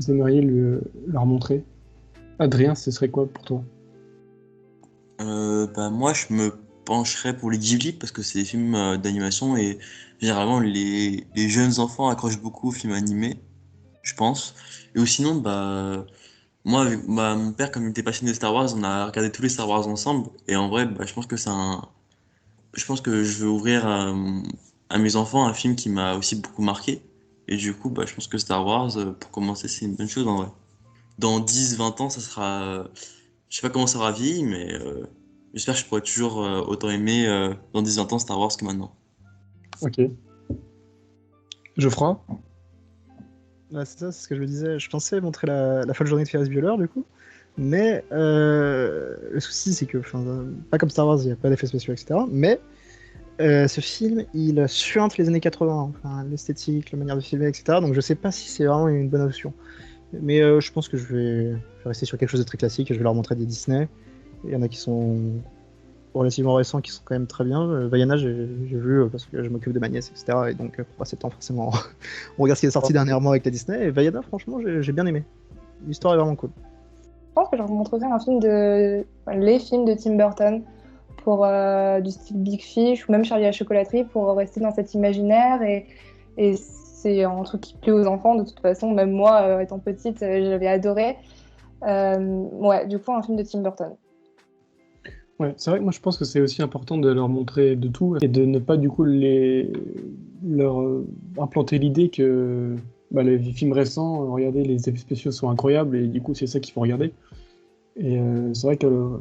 aimeriez leur montrer. Adrien, ce serait quoi pour toi? Bah, moi, je me pencherais pour les Ghibli parce que c'est des films d'animation et généralement les jeunes enfants accrochent beaucoup aux films animés, je pense. Et ou sinon, bah, moi, mon père, comme il était passionné de Star Wars, on a regardé tous les Star Wars ensemble. Et en vrai, je pense que je pense que je veux ouvrir à mes enfants un film qui m'a aussi beaucoup marqué. Et du coup, je pense que Star Wars, pour commencer, c'est une bonne chose en vrai. Dans 10, 20 ans, ça sera. Je sais pas comment ça aura vieilli, mais j'espère que je pourrai toujours autant aimer dans 10, 20 ans Star Wars que maintenant. Ok. Geoffroy? Ouais, c'est ça, c'est ce que je me disais. Je pensais montrer la folle journée de Ferris Bueller, du coup. Mais le souci, c'est que, pas comme Star Wars, il n'y a pas d'effets spéciaux, etc. Mais ce film, il suinte les années 80, enfin, l'esthétique, la manière de filmer, etc. Donc je sais pas si c'est vraiment une bonne option. Mais je pense que je vais rester sur quelque chose de très classique et je vais leur montrer des Disney. Il y en a qui sont relativement récents, qui sont quand même très bien. Vaiana, j'ai vu parce que je m'occupe de ma nièce, etc. Et donc pour passer le temps, forcément, on regarde ce qui est sorti dernièrement avec la Disney. Et Vaiana, franchement, j'ai bien aimé. L'histoire est vraiment cool. Je pense que je remontrerai les films de Tim Burton pour du style Big Fish ou même Charlie à la chocolaterie pour rester dans cet imaginaire et c'est un truc qui plaît aux enfants de toute façon. Même moi, étant petite, j'avais adoré. Ouais, du coup, un film de Tim Burton. Ouais, c'est vrai que moi je pense que c'est aussi important de leur montrer de tout et de ne pas du coup leur implanter l'idée que les films récents, regardez, les effets spéciaux sont incroyables et du coup c'est ça qu'il faut regarder. Et c'est vrai que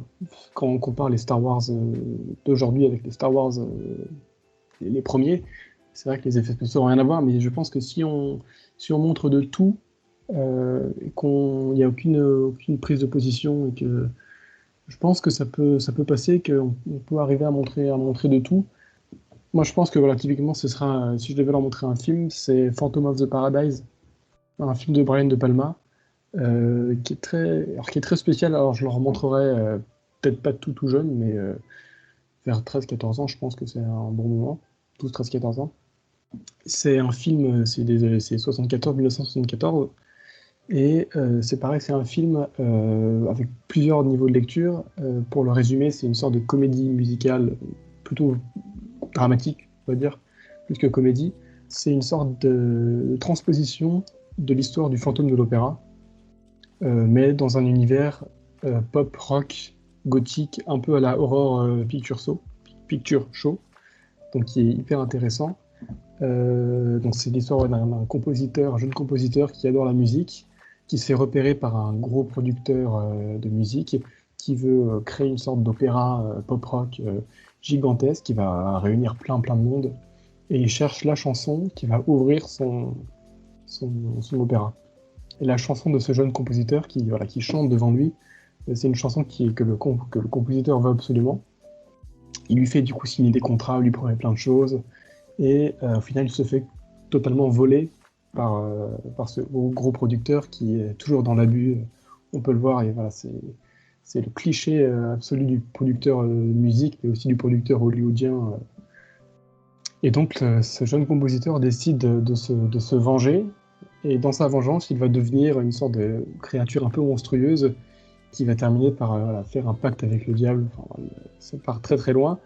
quand on compare les Star Wars d'aujourd'hui avec les Star Wars les premiers, c'est vrai que les effets spéciaux n'ont rien à voir, mais je pense que si on montre de tout, et qu'il n'y a aucune prise de position et que je pense que ça peut passer, qu'on peut arriver à montrer de tout. Moi, je pense que voilà, typiquement, ce sera, si je devais leur montrer un film, c'est Phantom of the Paradise, un film de Brian De Palma, qui est très spécial. Alors, je leur montrerai peut-être pas tout jeune, mais vers 13-14 ans, je pense que c'est un bon moment. 12, 13, 14 ans. C'est un film, c'est 1974. Et c'est pareil, c'est un film avec plusieurs niveaux de lecture. Pour le résumer, c'est une sorte de comédie musicale plutôt dramatique, on va dire, plus que comédie. C'est une sorte de transposition de l'histoire du fantôme de l'opéra, mais dans un univers pop, rock, gothique, un peu à la Horror Picture Show, donc qui est hyper intéressant. Donc c'est l'histoire d'un compositeur, un jeune compositeur qui adore la musique, qui se fait repérer par un gros producteur de musique qui veut créer une sorte d'opéra pop-rock gigantesque qui va réunir plein de monde et il cherche la chanson qui va ouvrir son opéra. Et la chanson de ce jeune compositeur qui chante devant lui, c'est une chanson que le compositeur veut absolument. Il lui fait du coup signer des contrats, lui promet plein de choses et au final il se fait totalement voler par ce gros producteur qui est toujours dans l'abus. On peut le voir, et voilà, c'est le cliché absolu du producteur de musique, mais aussi du producteur hollywoodien. Et donc, ce jeune compositeur décide de se venger, et dans sa vengeance, il va devenir une sorte de créature un peu monstrueuse qui va terminer par faire un pacte avec le diable. Enfin, ça part très très loin.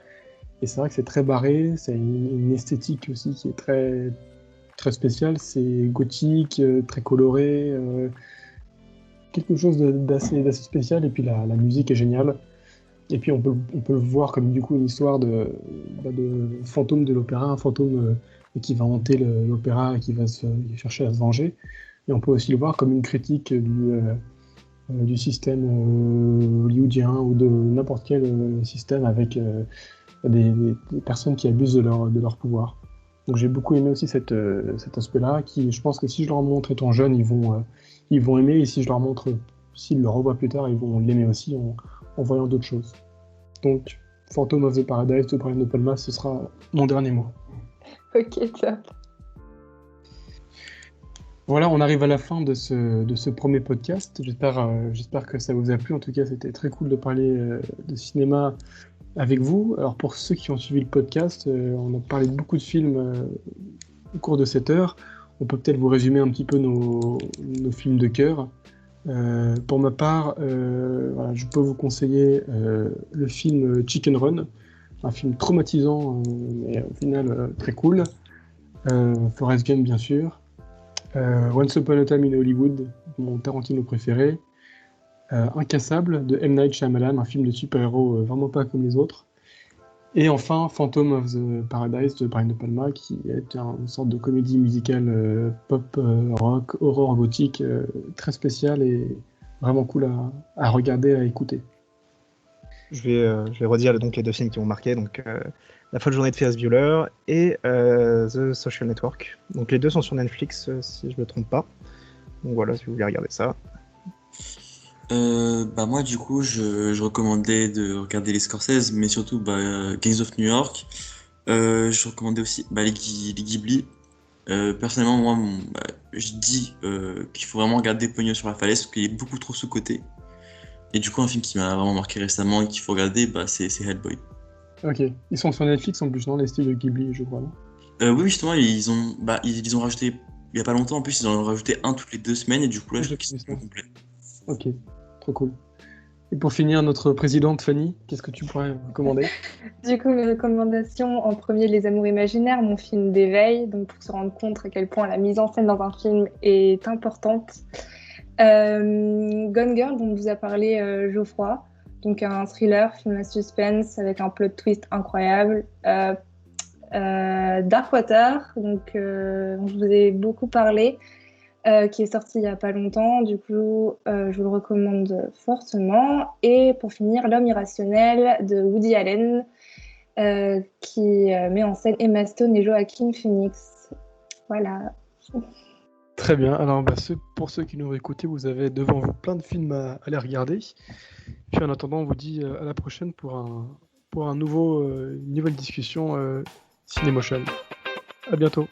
Et c'est vrai que c'est très barré, c'est une esthétique aussi qui est très très spécial, c'est gothique, très coloré, quelque chose d'assez spécial, et puis la musique est géniale. Et puis on peut le voir comme du coup une histoire de fantôme de l'opéra, un fantôme qui va hanter l'opéra et qui va chercher à se venger. Et on peut aussi le voir comme une critique du système hollywoodien ou de n'importe quel système avec des personnes qui abusent de leur pouvoir. Donc j'ai beaucoup aimé aussi cet aspect-là, qui je pense que si je leur montre étant jeune, ils vont aimer, et si je leur montre, s'ils le revoient plus tard, ils vont l'aimer aussi en voyant d'autres choses. Donc Phantom of the Paradise de Brian De Palma, ce sera mon dernier mot. Ok, top. Voilà, on arrive à la fin de ce premier podcast. J'espère que ça vous a plu. En tout cas, c'était très cool de parler de cinéma avec vous. Alors pour ceux qui ont suivi le podcast, on a parlé de beaucoup de films au cours de cette heure. On peut peut-être vous résumer un petit peu nos films de cœur. Pour ma part, voilà, je peux vous conseiller le film Chicken Run, un film traumatisant mais au final très cool. Forrest Gump bien sûr. Once Upon a Time in Hollywood, mon Tarantino préféré. Incassable de M. Night Shyamalan, un film de super-héros vraiment pas comme les autres. Et enfin, Phantom of the Paradise de Brian De Palma, qui est une sorte de comédie musicale pop, rock, horreur gothique, très spéciale et vraiment cool à regarder, à écouter. Je vais redire donc les deux films qui m'ont marqué, donc La folle journée de Ferris Bueller et The Social Network. Donc les deux sont sur Netflix, si je me trompe pas. Donc voilà, si vous voulez regarder ça. Moi du coup je recommandais de regarder les Scorsese, mais surtout Gangs of New York. Je recommandais aussi les Ghibli. Personnellement moi je dis qu'il faut vraiment regarder Pognon sur la falaise parce qu'il est beaucoup trop sous-coté. Et du coup un film qui m'a vraiment marqué récemment et qu'il faut regarder c'est Hellboy. Ok, ils sont sur Netflix en plus, non, les studios Ghibli, je crois, non? Oui justement ils ont rajouté il y a pas longtemps, en plus ils en ont rajouté un toutes les 2 semaines et du coup là Ah, je j'ai trouve qu'ils vu sont ça. complets. Ok, trop cool. Et pour finir, notre présidente Fanny, qu'est-ce que tu pourrais recommander? Du coup, mes recommandations, en premier, Les Amours imaginaires, mon film d'éveil, donc pour se rendre compte à quel point la mise en scène dans un film est importante. Gone Girl, dont vous a parlé Geoffroy, donc un thriller, film à suspense avec un plot twist incroyable. Darkwater, donc dont je vous ai beaucoup parlé, qui est sorti il n'y a pas longtemps. Du coup, je vous le recommande fortement. Et pour finir, L'homme irrationnel de Woody Allen, qui met en scène Emma Stone et Joaquin Phoenix. Voilà. Très bien. Alors, pour ceux qui nous écouté, vous avez devant vous plein de films à aller regarder. Puis en attendant, on vous dit à la prochaine pour une nouvelle discussion Cinémotion. À bientôt.